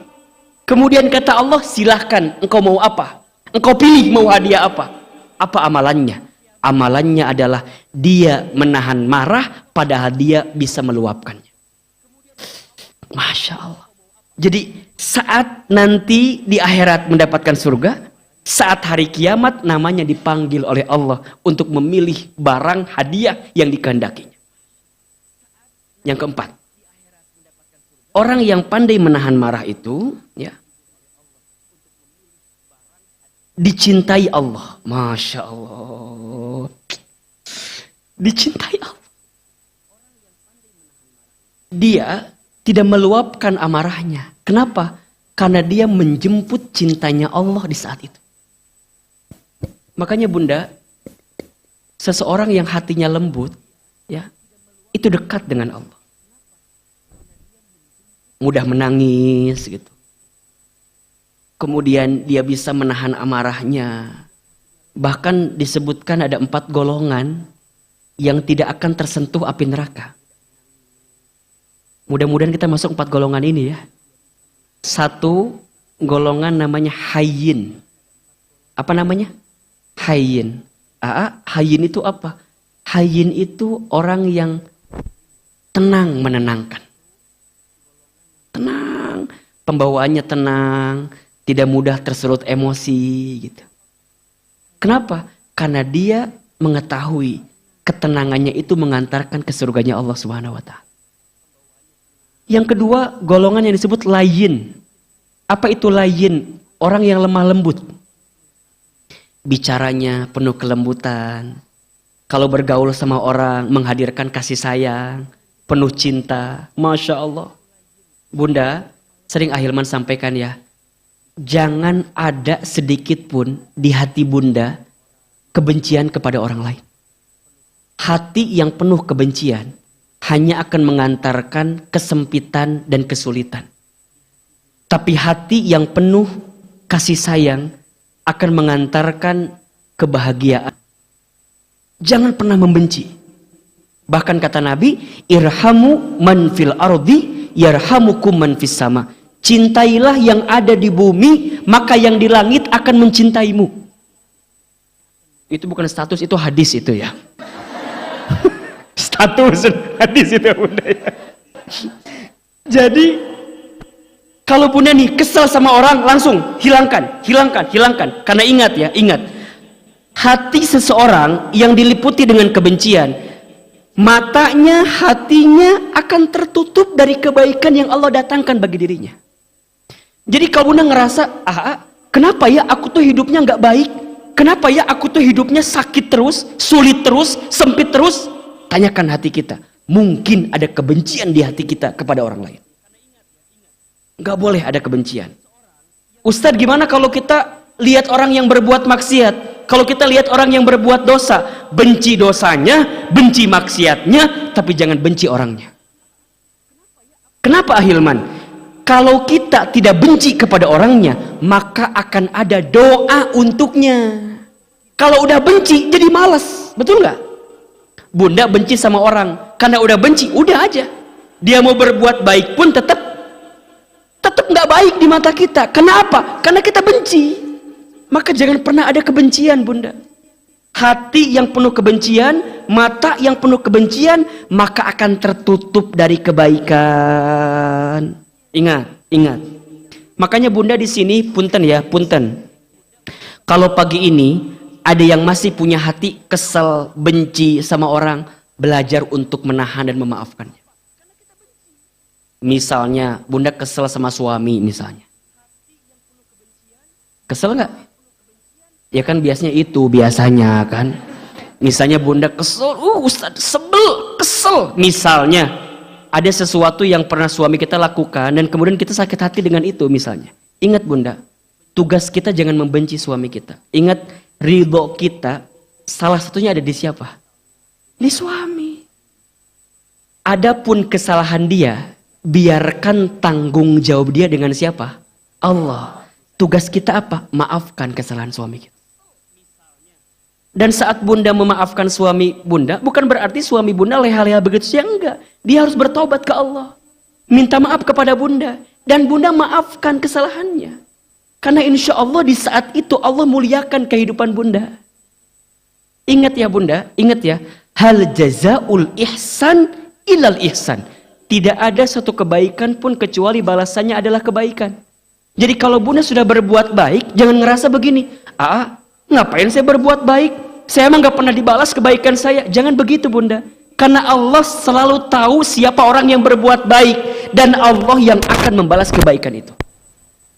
Kemudian kata Allah, silahkan engkau mau apa? Engkau pilih mau hadiah apa? Apa amalannya? Amalannya adalah dia menahan marah padahal dia bisa meluapkannya. Masya Allah. Jadi saat nanti di akhirat mendapatkan surga, Saat hari kiamat namanya dipanggil oleh Allah untuk memilih barang hadiah yang dikehendakinya. Yang keempat, orang yang pandai menahan marah itu ya, dicintai Allah. Masya Allah. Dicintai Allah. Dia tidak meluapkan amarahnya. Kenapa? Karena dia menjemput cintanya Allah di saat itu. Makanya Bunda, seseorang yang hatinya lembut, ya, itu dekat dengan Allah. Mudah menangis gitu. Kemudian dia bisa menahan amarahnya. Bahkan disebutkan ada 4 golongan yang tidak akan tersentuh api neraka. Mudah-mudahan kita masuk 4 golongan ini ya. 1 golongan namanya hayyin. Apa namanya? Hayyin. Hayyin itu apa? Hayyin itu orang yang tenang menenangkan. Tenang, pembawaannya tenang, tidak mudah tersulut emosi gitu. Kenapa? Karena dia mengetahui ketenangannya itu mengantarkan ke surganya Allah Subhanahu wa taala. Yang kedua, golongan yang disebut layyin. Apa itu layyin? Orang yang lemah lembut. Bicaranya penuh kelembutan. Kalau bergaul sama orang, menghadirkan kasih sayang, penuh cinta. Masya Allah. Bunda, sering Ahilman sampaikan ya, jangan ada sedikit pun di hati Bunda kebencian kepada orang lain. Hati yang penuh kebencian hanya akan mengantarkan kesempitan dan kesulitan. Tapi hati yang penuh kasih sayang akan mengantarkan kebahagiaan. Jangan pernah membenci. Bahkan kata Nabi, irhamu man fil ardi yarhamukum man fis sama. Cintailah yang ada di bumi, maka yang di langit akan mencintaimu. Itu bukan status, itu hadis itu ya. Status hadis itu Bunda ya. Jadi kalau Bunda nih kesel sama orang, langsung hilangkan. Karena ingat ya, ingat. Hati seseorang yang diliputi dengan kebencian, matanya, hatinya akan tertutup dari kebaikan yang Allah datangkan bagi dirinya. Jadi kalau Bunda ngerasa, kenapa ya aku tuh hidupnya nggak baik? Kenapa ya aku tuh hidupnya sakit terus, sulit terus, sempit terus? Tanyakan hati kita. Mungkin ada kebencian di hati kita kepada orang lain. Nggak boleh ada kebencian. Ustadz, gimana kalau kita lihat orang yang berbuat maksiat? Kalau kita lihat orang yang berbuat dosa, benci dosanya, benci maksiatnya, tapi jangan benci orangnya. Kenapa Ahilman? Kalau kita tidak benci kepada orangnya, maka akan ada doa untuknya. Kalau udah benci, jadi malas. Betul nggak? Bunda benci sama orang, karena udah benci, udah aja. Dia mau berbuat baik pun tetap nggak baik di mata kita. Kenapa? Karena kita benci. Maka jangan pernah ada kebencian, Bunda. Hati yang penuh kebencian, mata yang penuh kebencian, maka akan tertutup dari kebaikan. Ingat. Makanya Bunda di sini punten ya, punten. Kalau pagi ini ada yang masih punya hati kesel, benci sama orang, belajar untuk menahan dan memaafkannya. Misalnya Bunda kesel sama suami misalnya. Kesel nggak? Ya kan biasanya kan. Misalnya Bunda kesel, Ustaz sebel, kesel. Misalnya ada sesuatu yang pernah suami kita lakukan dan kemudian kita sakit hati dengan itu misalnya. Ingat Bunda, tugas kita jangan membenci suami kita. Ingat, ridho kita salah satunya ada di siapa? Di suami. Adapun kesalahan dia, biarkan tanggung jawab dia dengan siapa? Allah. Tugas kita apa? Maafkan kesalahan suami kita. Dan saat Bunda memaafkan suami Bunda, bukan berarti suami Bunda leha-leha begitu saja, enggak. Dia harus bertobat ke Allah. Minta maaf kepada Bunda. Dan Bunda maafkan kesalahannya. Karena insya Allah di saat itu Allah muliakan kehidupan Bunda. Ingat ya Bunda, ingat ya. Hal jazaul ihsan ilal ihsan. Tidak ada satu kebaikan pun kecuali balasannya adalah kebaikan. Jadi kalau Bunda sudah berbuat baik, jangan ngerasa begini. Ngapain saya berbuat baik? Saya emang gak pernah dibalas kebaikan saya. Jangan begitu bunda. Karena Allah selalu tahu siapa orang yang berbuat baik. Dan Allah yang akan membalas kebaikan itu.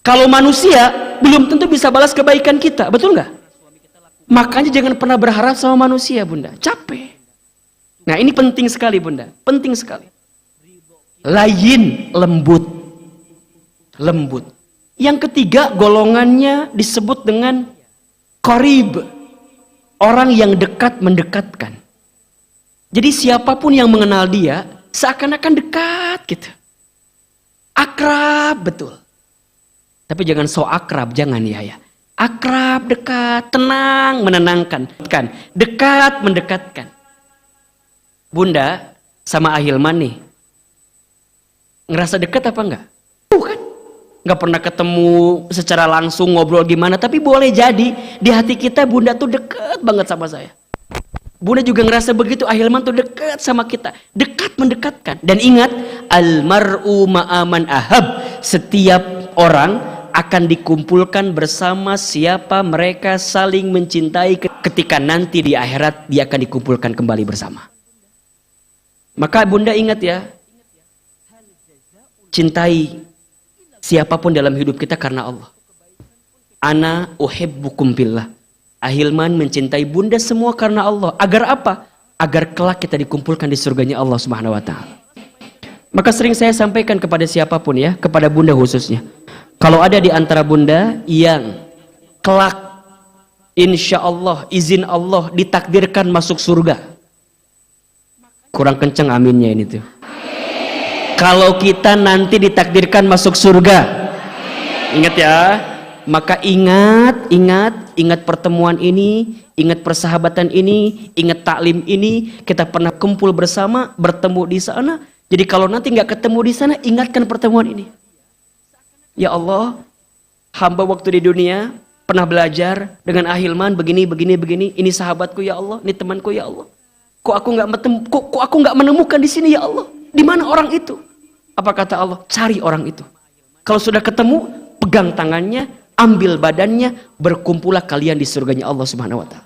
Kalau manusia, belum tentu bisa balas kebaikan kita. Betul nggak? Makanya jangan pernah berharap sama manusia bunda. Capek. Nah ini penting sekali bunda. Penting sekali. Layin, lembut. Lembut. Yang ketiga golongannya disebut dengan qarib. Orang yang dekat mendekatkan. Jadi siapapun yang mengenal dia seakan-akan dekat gitu. Akrab betul. Tapi jangan so akrab, jangan ya. Akrab, dekat, tenang, menenangkan. Dekat, mendekatkan. Bunda sama Ahilman nih. Ngerasa dekat apa enggak? Bukan. Nggak pernah ketemu secara langsung ngobrol gimana, tapi boleh jadi di hati kita bunda tuh deket banget sama saya. Bunda juga ngerasa begitu, Ahilman tuh deket sama kita, dekat mendekatkan. Dan ingat, almar'u ma'aman ahab, setiap orang akan dikumpulkan bersama siapa mereka saling mencintai ketika nanti di akhirat dia akan dikumpulkan kembali bersama. Maka bunda ingat ya, cintai siapapun dalam hidup kita karena Allah. Ana uhibbukum billah. Ahilman mencintai bunda semua karena Allah. Agar apa? Agar kelak kita dikumpulkan di surganya Allah Subhanahu wa ta'ala. Maka sering saya sampaikan kepada siapapun ya, kepada bunda khususnya. Kalau ada di antara bunda yang kelak insya Allah, izin Allah ditakdirkan masuk surga. Kurang kenceng aminnya ini tuh. Kalau kita nanti ditakdirkan masuk surga, ingat ya, maka ingat pertemuan ini, ingat persahabatan ini, ingat taklim ini, kita pernah kumpul bersama, bertemu di sana. Jadi kalau nanti nggak ketemu di sana, ingatkan pertemuan ini. Ya Allah, hamba waktu di dunia pernah belajar dengan Ahilman begini, ini sahabatku ya Allah, ini temanku ya Allah. Kok aku nggak menemukan di sini ya Allah? Di mana orang itu? Apa kata Allah? Cari orang itu. Kalau sudah ketemu, pegang tangannya, ambil badannya, berkumpullah kalian di surganya Allah Subhanahu wa ta'ala.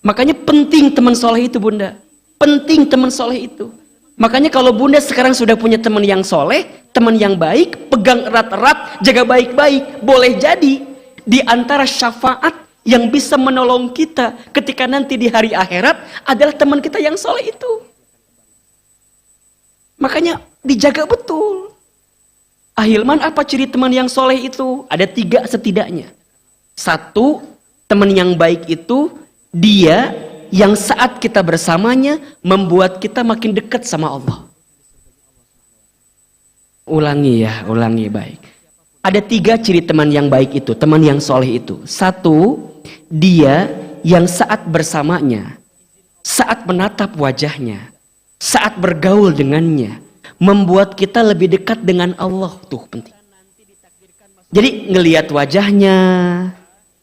Makanya penting teman soleh itu bunda. Penting teman soleh itu. Makanya kalau bunda sekarang sudah punya teman yang soleh, teman yang baik, pegang erat-erat, jaga baik-baik. Boleh jadi di antara syafaat yang bisa menolong kita ketika nanti di hari akhirat adalah teman kita yang soleh itu. Makanya dijaga betul. Ahilman apa ciri teman yang soleh itu? Ada 3 setidaknya. 1, teman yang baik itu dia yang saat kita bersamanya membuat kita makin dekat sama Allah. Ulangi baik. Ada 3 ciri teman yang baik itu, teman yang soleh itu. 1, dia yang saat bersamanya, saat menatap wajahnya, saat bergaul dengannya, membuat kita lebih dekat dengan Allah. Tuh penting. Jadi ngelihat wajahnya,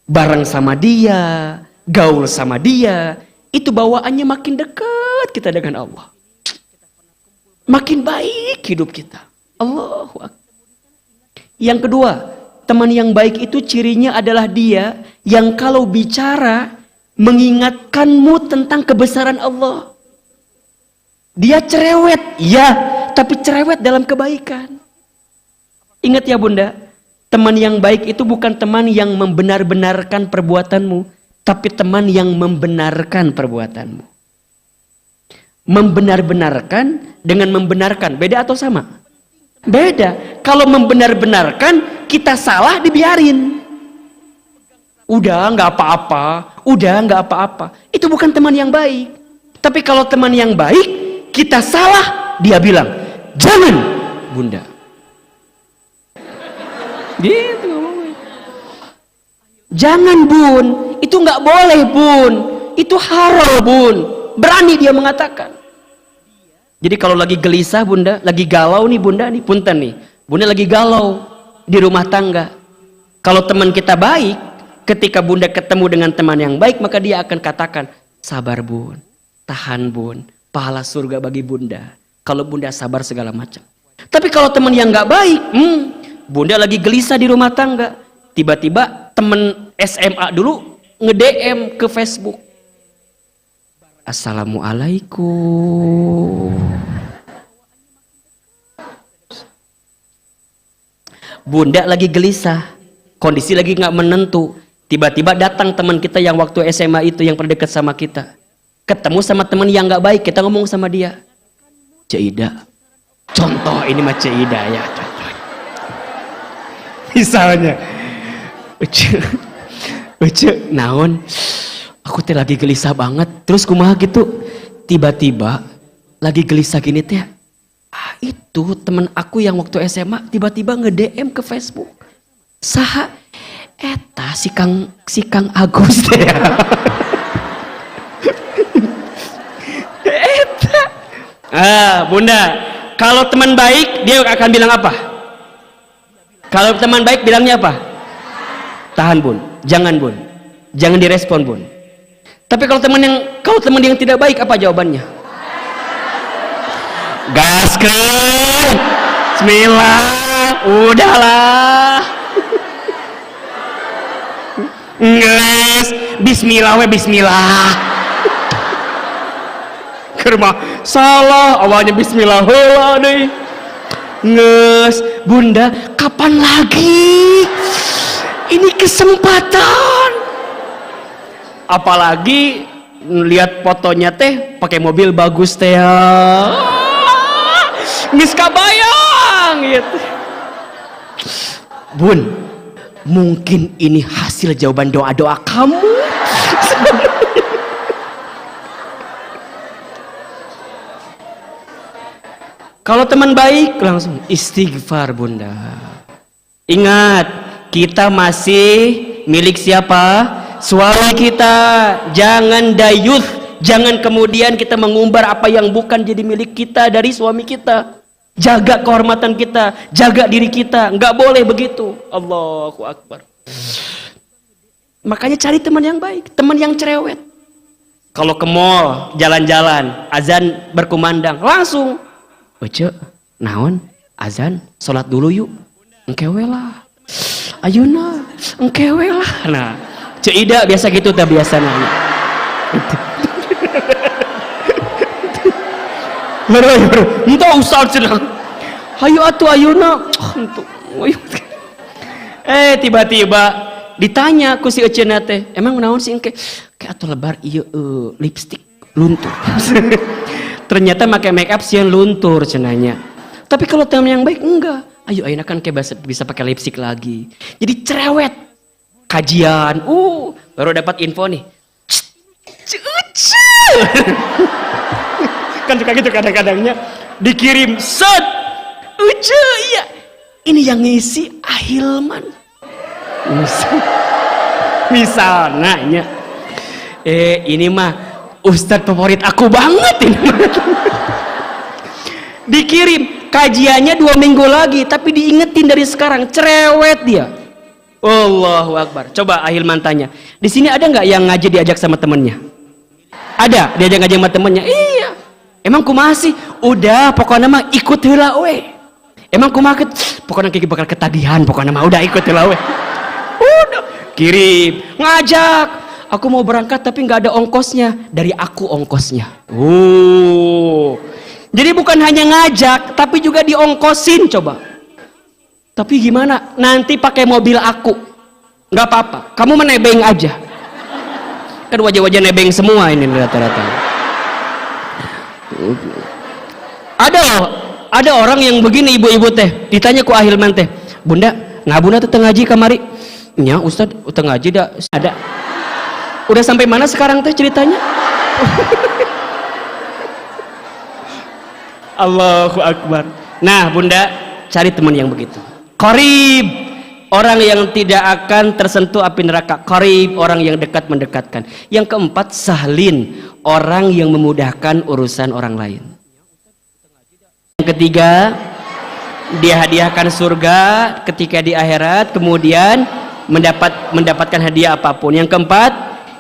bareng sama dia, gaul sama dia, itu bawaannya makin dekat kita dengan Allah. Makin baik hidup kita. Allahu Akbar. Yang kedua, teman yang baik itu cirinya adalah dia yang kalau bicara mengingatkanmu tentang kebesaran Allah. Dia cerewet, ya, tapi cerewet dalam kebaikan. Ingat ya bunda, teman yang baik itu bukan teman yang membenar-benarkan perbuatanmu, tapi teman yang membenarkan perbuatanmu. Membenar-benarkan dengan membenarkan, beda atau sama? Beda. Kalau membenar-benarkan, kita salah dibiarin. Udah nggak apa-apa. Itu bukan teman yang baik. Tapi kalau teman yang baik, kita salah, dia bilang, jangan bunda. Gitu ngomongnya. Jangan bun, itu nggak boleh bun, itu haram bun. Berani dia mengatakan. Jadi kalau lagi gelisah bunda, lagi galau nih bunda nih, punten nih, bunda lagi galau di rumah tangga. Kalau teman kita baik, ketika bunda ketemu dengan teman yang baik, maka dia akan katakan, sabar bun, tahan bun, pahala surga bagi bunda. Kalau bunda sabar segala macam. Tapi kalau teman yang nggak baik, bunda lagi gelisah di rumah tangga, tiba-tiba temen SMA dulu nge-DM ke Facebook. Assalamualaikum. Bunda lagi gelisah, kondisi lagi nggak menentu. Tiba-tiba datang teman kita yang waktu SMA itu yang pernah dekat sama kita. Ketemu sama teman yang nggak baik, kita ngomong sama dia. Cida, contoh ini mah Cida ya, contoh. Misalnya, Uce, naon? Aku teh lagi gelisah banget. Terus kumaha gitu? Tiba-tiba lagi gelisah gini teh. Itu temen aku yang waktu SMA tiba-tiba nge-DM ke Facebook. Saha eta si Kang Agus teh. Eta. Bunda, kalau teman baik dia akan bilang apa? Kalau teman baik bilangnya apa? Tahan, Bun. Jangan, Bun. Jangan direspon, Bun. Tapi kalau teman yang tidak baik apa jawabannya? Gaskeun. Bismillah. Udahlah. Nges. Bismillah we bismillah. Kerma salah awalnya bismillah heula deui. Nges. Bunda, kapan lagi? Ini kesempatan. Apalagi lihat fotonya teh pakai mobil bagus teh. Geus kabayang gitu. Bun, mungkin ini hasil jawaban doa-doa kamu. Kalau teman baik langsung istighfar, Bunda. Ingat, kita masih milik siapa? Suami kita. Jangan dayuth, jangan kemudian kita mengumbar apa yang bukan jadi milik kita dari suami kita. Jaga kehormatan kita, jaga diri kita. Nggak boleh begitu. Allahu Akbar. Makanya cari teman yang baik, teman yang cerewet. Kalau ke mall, jalan-jalan, azan berkumandang, langsung. Oce, naon? Azan, sholat dulu yuk. Engkewe lah. Ayeuna, engkewe lah. Nah, Cida biasa gitu dah biasanya. Baru, entah usah cenah. Hayu atuh ayeuna. Tiba-tiba ditanya ku si Eceuna teh, emang naon sih engke? Kayak atuh lebar ieu lipstik luntur. Ternyata make make up sieun luntur cenanya. Tapi kalau teman yang baik enggak. Ayo ayeuna kan kayak bisa pakai lipstik lagi. Jadi cerewet. Kajian. Baru dapat info nih. Kan suka gitu kadang-kadangnya dikirim set Uce, iya ini yang ngisi Ahilman misalnya ini mah ustadz favorit aku banget ini. Dikirim kajiannya 2 minggu lagi tapi diingetin dari sekarang, cerewet dia. Allahu Akbar. Coba Ahilman tanya, di sini ada nggak yang ngaji diajak sama temennya? Ada diajak ngaji sama temennya? Iya. Emang kumaha sih? Udah, pokoknya mah ikut heula we. Emang kumaha pokoknya kayak bakal ketagihan, pokoknya mah udah ikut heula we. Udah, kirim, ngajak. Aku mau berangkat tapi nggak ada ongkosnya, dari aku ongkosnya. Jadi bukan hanya ngajak, tapi juga diongkosin coba. Tapi gimana? Nanti pakai mobil aku, nggak apa-apa. Kamu menebeng aja. Kan wajah-wajah nebeng semua ini rata-rata. Ada orang yang begini ibu-ibu teh ditanya ku Ahilman teh, Bunda ngabuna teh ngaji kamari nya Ustad teh ngaji dah ada udah sampai mana sekarang teh ceritanya. Allahu Akbar. Nah Bunda, cari teman yang begitu qarib, orang yang tidak akan tersentuh api neraka. Qarib, orang yang dekat mendekatkan. Yang keempat, sahlin, orang yang memudahkan urusan orang lain. Yang ketiga, dia hadiahkan surga ketika di akhirat, kemudian mendapatkan hadiah apapun. Yang keempat,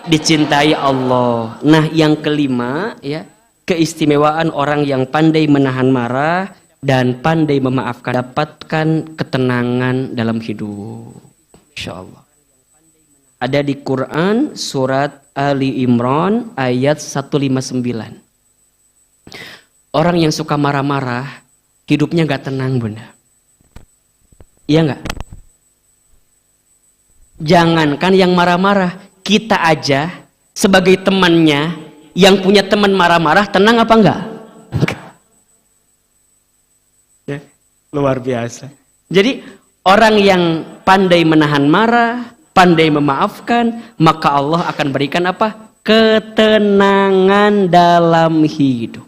dicintai Allah. Nah, yang kelima ya, keistimewaan orang yang pandai menahan marah dan pandai memaafkan, dapatkan ketenangan dalam hidup. Insya Allah. Ada di Quran surat Ali Imran ayat 159. Orang yang suka marah-marah, hidupnya gak tenang, Bunda. Iya gak? Jangankan yang marah-marah, kita aja sebagai temannya, yang punya teman marah-marah, tenang apa enggak? Ya, luar biasa. Jadi orang yang pandai menahan marah, pandai memaafkan, maka Allah akan berikan apa? Ketenangan dalam hidup.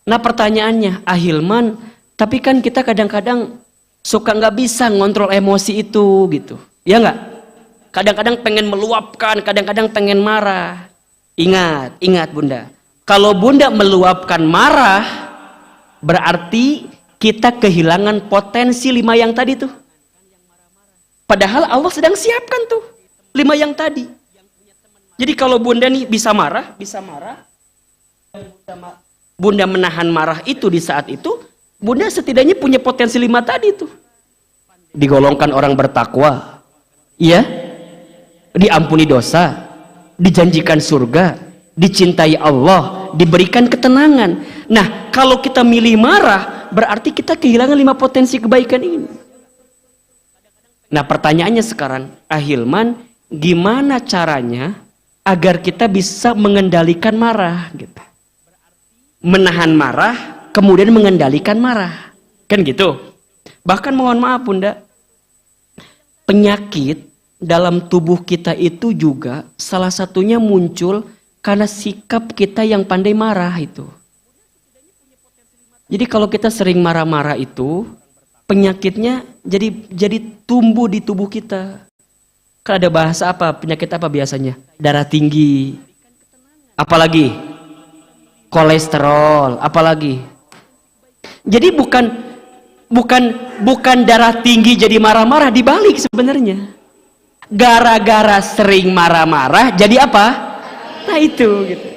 Nah pertanyaannya, Ahilman, tapi kan kita kadang-kadang suka nggak bisa ngontrol emosi itu gitu, ya nggak? Kadang-kadang pengen meluapkan, kadang-kadang pengen marah. Ingat Bunda, kalau Bunda meluapkan marah, berarti kita kehilangan potensi 5 yang tadi tuh. Padahal Allah sedang siapkan tuh 5 yang tadi. Jadi kalau Bunda nih bisa marah, Bunda menahan marah itu di saat itu, Bunda setidaknya punya potensi 5 tadi tuh. Digolongkan orang bertakwa, iya, diampuni dosa, dijanjikan surga, dicintai Allah, diberikan ketenangan. Nah, kalau kita milih marah, berarti kita kehilangan 5 potensi kebaikan ini. Nah, pertanyaannya sekarang, Ahilman, gimana caranya agar kita bisa mengendalikan marah gitu? Menahan marah, kemudian mengendalikan marah. Kan gitu. Bahkan mohon maaf Bunda, penyakit dalam tubuh kita itu juga salah satunya muncul karena sikap kita yang pandai marah itu. Jadi kalau kita sering marah-marah itu, penyakitnya jadi tumbuh di tubuh kita. Kan ada bahasa apa? Penyakit apa biasanya? Darah tinggi. Apalagi? Kolesterol, apalagi. Jadi bukan darah tinggi jadi marah-marah, dibalik sebenarnya. Gara-gara sering marah-marah jadi apa? Nah itu gitu.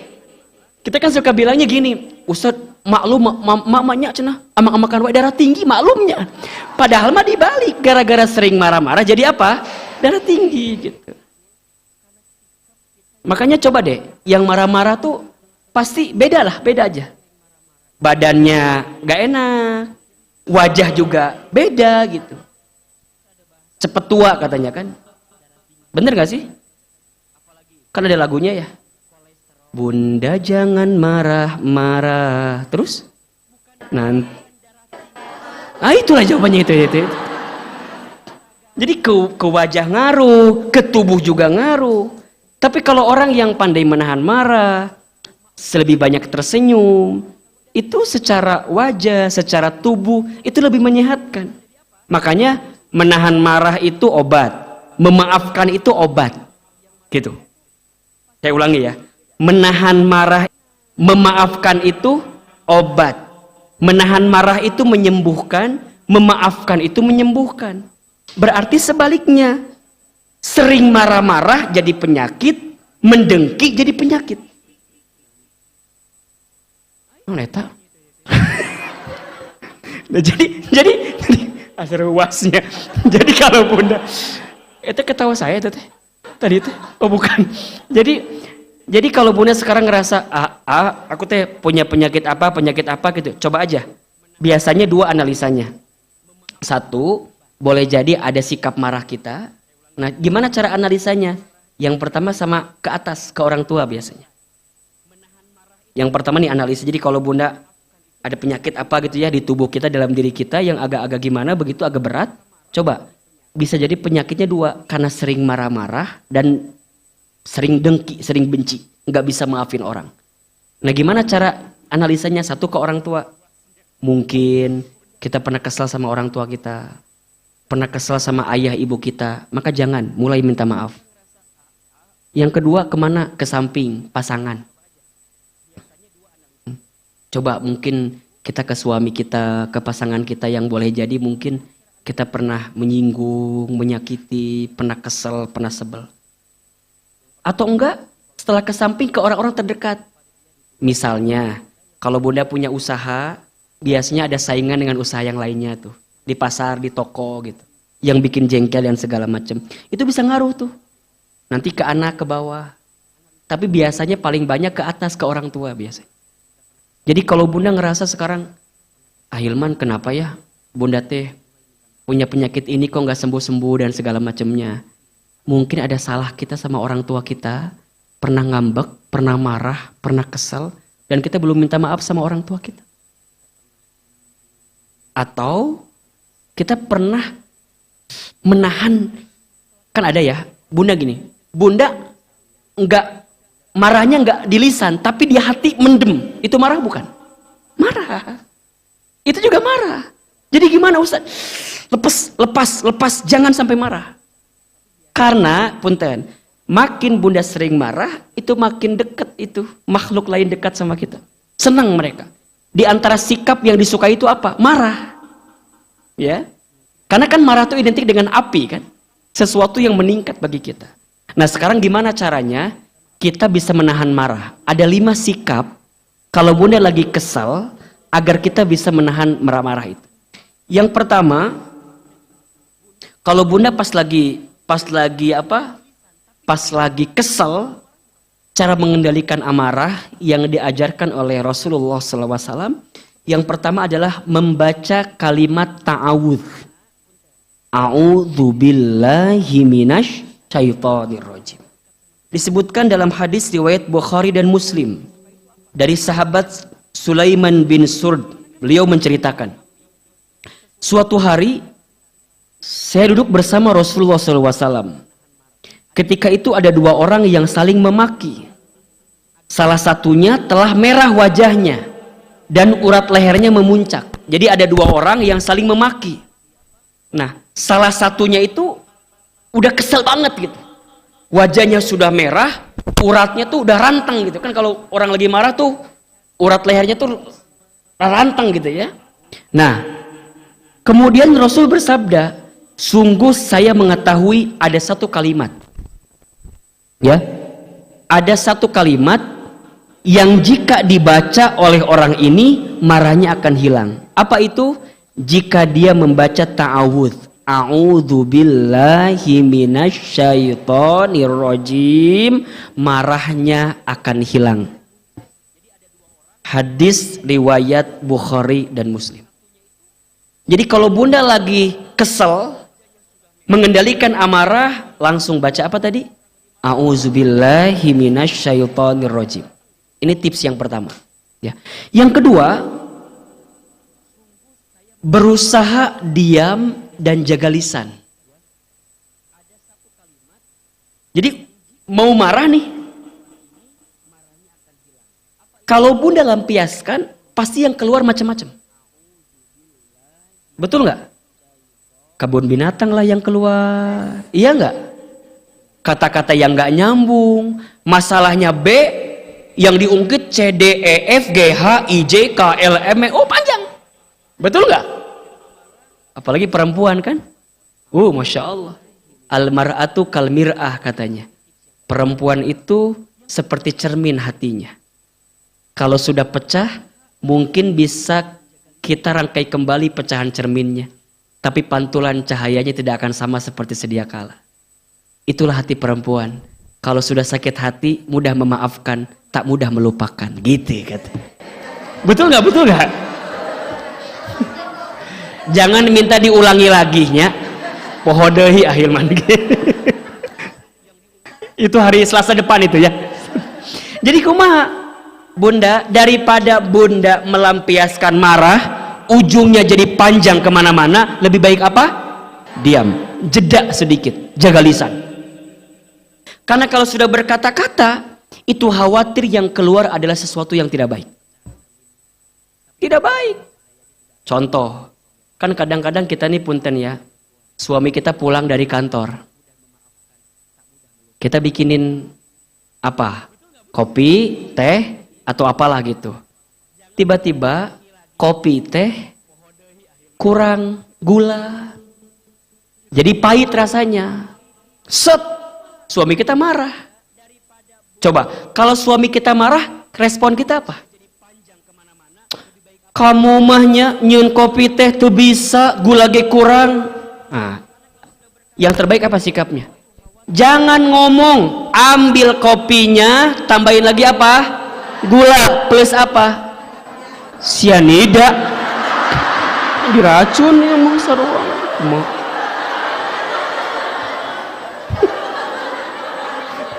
Kita kan suka bilangnya gini, Ustaz maklum mamanya cenah amak-amakan wae darah tinggi maklumnya. Padahal mah dibalik, gara-gara sering marah-marah jadi apa? Darah tinggi gitu. Makanya coba deh, yang marah-marah tuh pasti beda aja. Badannya gak enak, wajah juga beda gitu. Cepet tua katanya kan. Bener gak sih? Kan ada lagunya ya. Bunda jangan marah-marah. Terus? Nanti. Ah itulah jawabannya itu. Jadi ke wajah ngaruh, ke tubuh juga ngaruh. Tapi kalau orang yang pandai menahan marah, lebih banyak tersenyum, itu secara wajah, secara tubuh itu lebih menyehatkan. Makanya menahan marah itu obat, memaafkan itu obat. Gitu. Saya ulangi ya. Menahan marah, memaafkan itu obat. Menahan marah itu menyembuhkan, memaafkan itu menyembuhkan. Berarti sebaliknya, sering marah-marah jadi penyakit, mendengki jadi penyakit. Neta. Nah, jadi asal ruasnya. Jadi kalau Bunda itu ketawa saya itu teh. Tadi itu oh bukan. Jadi kalau Bunda sekarang ngerasa aku teh punya penyakit apa gitu. Coba aja. Biasanya 2 analisanya. 1, boleh jadi ada sikap marah kita. Nah, gimana cara analisanya? Yang pertama sama ke atas, ke orang tua biasanya. Yang pertama nih analisa. Jadi kalau Bunda ada penyakit apa gitu ya di tubuh kita, dalam diri kita yang agak-agak gimana begitu, agak berat, coba bisa jadi penyakitnya 2, karena sering marah-marah dan sering dengki, sering benci, nggak bisa maafin orang. Nah gimana cara analisanya? 1, ke orang tua. Mungkin kita pernah kesal sama orang tua kita, pernah kesal sama ayah ibu kita, maka jangan mulai minta maaf. Yang kedua kemana? Ke samping, pasangan. Coba mungkin kita ke suami kita, ke pasangan kita yang boleh jadi mungkin kita pernah menyinggung, menyakiti, pernah kesel, pernah sebel. Atau enggak, setelah ke samping ke orang-orang terdekat. Misalnya, kalau Bunda punya usaha, biasanya ada saingan dengan usaha yang lainnya tuh. Di pasar, di toko gitu. yang bikin jengkel dan segala macam. Itu bisa ngaruh tuh. Nanti ke anak, ke bawah. Tapi biasanya paling banyak ke atas, ke orang tua biasanya. Jadi kalau bunda ngerasa sekarang, Hilman kenapa ya bunda teh punya penyakit ini kok nggak sembuh-sembuh dan segala macamnya. Mungkin ada salah kita sama orang tua kita. Pernah ngambek, pernah marah, pernah kesel. Dan kita belum minta maaf sama orang tua kita. Atau kita pernah menahan, kan ada ya, bunda gini, bunda enggak marahnya enggak di lisan, tapi di hati mendem, itu marah bukan? Marah, itu juga marah. Jadi gimana Ustaz? Lepas, jangan sampai marah. Karena punten, makin bunda sering marah, itu makin dekat itu makhluk lain dekat sama kita. Senang mereka. Di antara sikap yang disukai itu apa? Marah. Ya. Karena kan marah itu identik dengan api kan? Sesuatu yang meningkat bagi kita. Nah sekarang gimana caranya kita bisa menahan marah? Ada 5 sikap kalau bunda lagi kesal agar kita bisa menahan marah-marah itu. Yang pertama, kalau bunda pas lagi kesal, cara mengendalikan amarah yang diajarkan oleh Rasulullah SAW, yang pertama adalah membaca kalimat ta'awudz. A'udzubillahi minasy syaithanir rajim. Disebutkan dalam hadis riwayat Bukhari dan Muslim dari sahabat Sulaiman bin Surd. Beliau menceritakan, suatu hari saya duduk bersama Rasulullah SAW. Ketika itu ada 2 orang yang saling memaki. Salah satunya telah merah wajahnya dan urat lehernya memuncak. Jadi ada 2 orang yang saling memaki. Nah, salah satunya itu udah kesel banget gitu. Wajahnya sudah merah, uratnya tuh udah rantang gitu. Kan kalau orang lagi marah tuh urat lehernya tuh rantang gitu ya. Nah, kemudian Rasul bersabda, sungguh saya mengetahui ada satu kalimat. Ya. Ada satu kalimat yang jika dibaca oleh orang ini marahnya akan hilang. Apa itu? Jika dia membaca ta'awudz, a'udzubillahi minasyaitonir rajim, marahnya akan hilang. Hadis riwayat Bukhari dan Muslim. Jadi kalau bunda lagi kesel, mengendalikan amarah, langsung baca apa tadi? A'udzubillahi minasyaitonir rajim. Ini tips yang pertama. Ya. Yang kedua, berusaha diam dan jaga lisan. Jadi mau marah nih, kalau bunda lampiaskan pasti yang keluar macam-macam. Betul nggak? Kebun binatang lah yang keluar, iya nggak? Kata-kata yang nggak nyambung, masalahnya B yang diungkit C D E F G H I J K L M N O panjang. Betul nggak? Apalagi perempuan kan? Masya Allah. Al-mar'atu kal mir'ah katanya. Perempuan itu seperti cermin hatinya. Kalau sudah pecah, mungkin bisa kita rangkai kembali pecahan cerminnya. Tapi pantulan cahayanya tidak akan sama seperti sedia kala. Itulah hati perempuan. Kalau sudah sakit hati, mudah memaafkan, tak mudah melupakan. Gitu kata. Betul nggak? Betul nggak? Jangan minta diulangi lagi nya. Pohodehi Hilman. Itu hari Selasa depan itu ya. Jadi kumaha bunda, daripada bunda melampiaskan marah, ujungnya jadi panjang kemana-mana, lebih baik apa? Diam, jeda sedikit, jaga lisan. Karena kalau sudah berkata-kata, itu khawatir yang keluar adalah sesuatu yang tidak baik. Tidak baik. Contoh, kan kadang-kadang kita nih punten ya, suami kita pulang dari kantor, kita bikinin apa? Kopi, teh, atau apalah gitu. Tiba-tiba kopi, teh kurang gula, jadi pahit rasanya. Set, suami kita marah. Coba, kalau suami kita marah, respon kita apa? Kamu mahnya nyun kopi teh tuh bisa gula ge kurang. Nah, Yang terbaik apa sikapnya? Jangan ngomong, ambil kopinya, tambahin lagi apa? Gula plus apa? Sianida. Diracun ya emang sarua.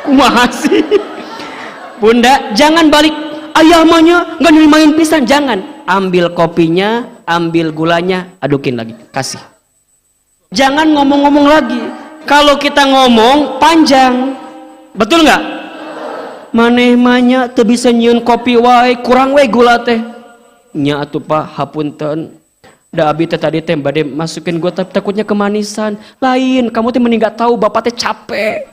Kumaha sih? Bunda, jangan balik ayamanya nggak nyerimain pisan, jangan. Ambil kopinya, ambil gulanya, adukin lagi, kasih. Jangan ngomong-ngomong lagi. Kalau kita ngomong panjang, betul nggak? Maneh-manya teu bisa nyieun kopi wae, kurang wae gula teh. Nya atuh Pak, hapunten. Da abi teh tadi teh bade masukin gua tapi takutnya kemanisan. Lain, kamu teh mending gak tahu bapak teh capek.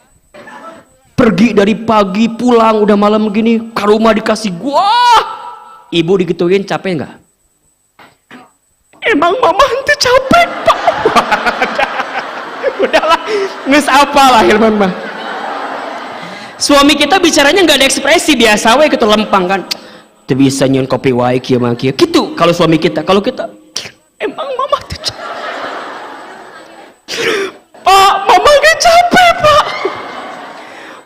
Pergi dari pagi pulang udah malam gini, ke rumah dikasih gua. Ibu digituin capek nggak? Emang mama teh capek Pak. Udahlah, nges apa lah Hilman mah. Suami kita bicaranya nggak ada ekspresi, biasa we gitu lempang kan. Tuh bisa nyun kopi wae kieu mah kieu. Gitu kalau suami kita. Kalau kita emang mama tuh capek. Pak, mama gak capek Pak.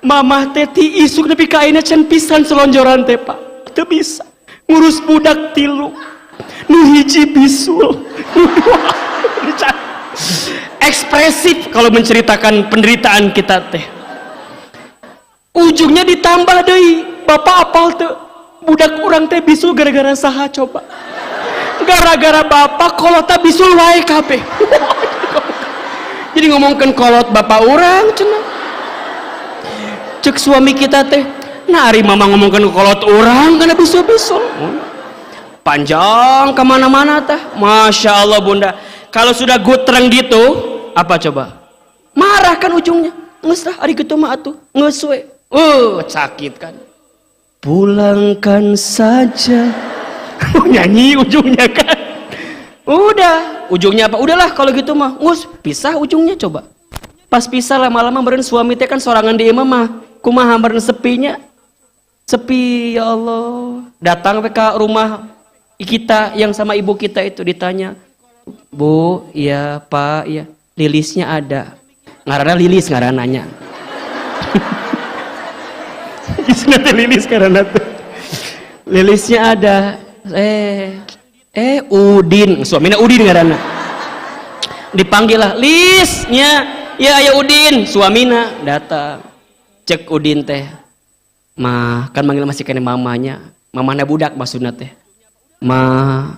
Mama teh ti isuk nepi ka ayeuna can pisan selonjoran teh Pak. Teu bisa ngurus budak 3. Nu hiji bisul. Ekspresif kalau menceritakan penderitaan kita teh. Ujungnya ditambah deui, bapak apal teu budak urang teh bisul gara-gara saha coba? Gara-gara bapak kolotna bisul wae kabeh. Jadi ngomongkeun kolot bapak urang cenah. Cek suami kita teh, nah ari mama ngomongkeun kolot urang kana bisul-bisul. Panjang kemana-mana tah. Masya Allah Bunda. Kalau sudah gutreng gitu, apa coba? Marah kan ujungnya. Nges lah, ari gitu mah atuh. Nges we. Sakit kan. Pulangkan saja. Nyanyi ujungnya kan. Udah, ujungnya apa? Udahlah kalau gitu mah. Nges, pisah ujungnya coba. Pas pisah lama-lama beren suami teh kan sorangan di imam mah. Kumaha beren sepinya. Sepi ya Allah. Datang ke rumah kita yang sama ibu kita itu ditanya, Bu, iya Pak, iya, lilisnya ada. Ngaranna lilis ngarananya. Isna teh lilis ngaranna teh. Lilisnya ada. Udin, suamina Udin ngaranna. Dipanggil lah, Lisnya, ya aya Udin, suamina datang. Cek Udin teh. Mah, kan manggil masih kene mamanya. Mamana budak maksudna teh. Ma,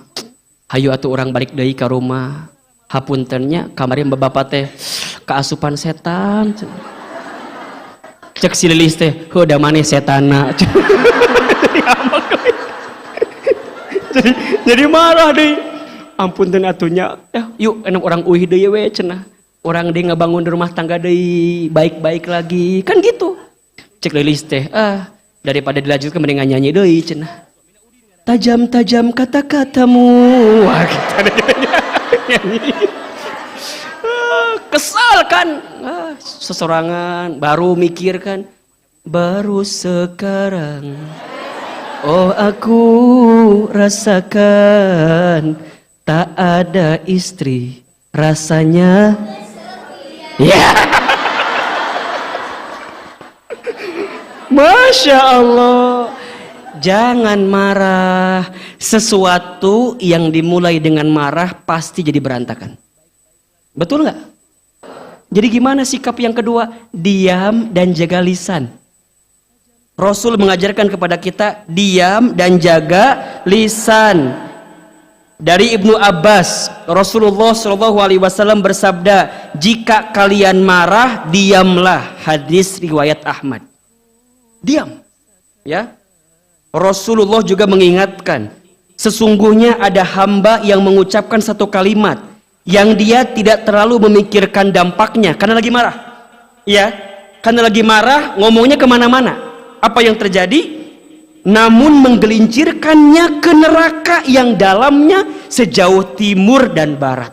hayu atuh orang balik deui ka rumah. Hapuntennya kamari bapak teh keasupan setan. Cek si Lilis teh, heuh da maneh setana. jadi marah deui. Ampunten atunya, yuk enak orang uih deui we cenah. Orang deui ngabangun rumah tangga deui, baik-baik lagi. Kan gitu. Cek Lilis teh, daripada dilanjutkan mendingan nyanyi deui cenah. Tajam-tajam kata-katamu. Wah, kita nyanyi. Kesal kan. Sesorangan, baru mikir kan. Baru sekarang. Oh aku rasakan. Tak ada istri. Rasanya. Ya. Masya Allah. Jangan marah. Sesuatu yang dimulai dengan marah pasti jadi berantakan. Betul nggak? Jadi gimana sikap yang kedua? Diam dan jaga lisan. Rasul mengajarkan kepada kita diam dan jaga lisan. Dari Ibnu Abbas, Rasulullah SAW bersabda, jika kalian marah, diamlah. Hadis riwayat Ahmad. Diam, ya. Rasulullah juga mengingatkan, sesungguhnya ada hamba yang mengucapkan satu kalimat yang dia tidak terlalu memikirkan dampaknya karena lagi marah, ya, karena lagi marah ngomongnya kemana-mana. Apa yang terjadi? Namun menggelincirkannya ke neraka yang dalamnya sejauh timur dan barat.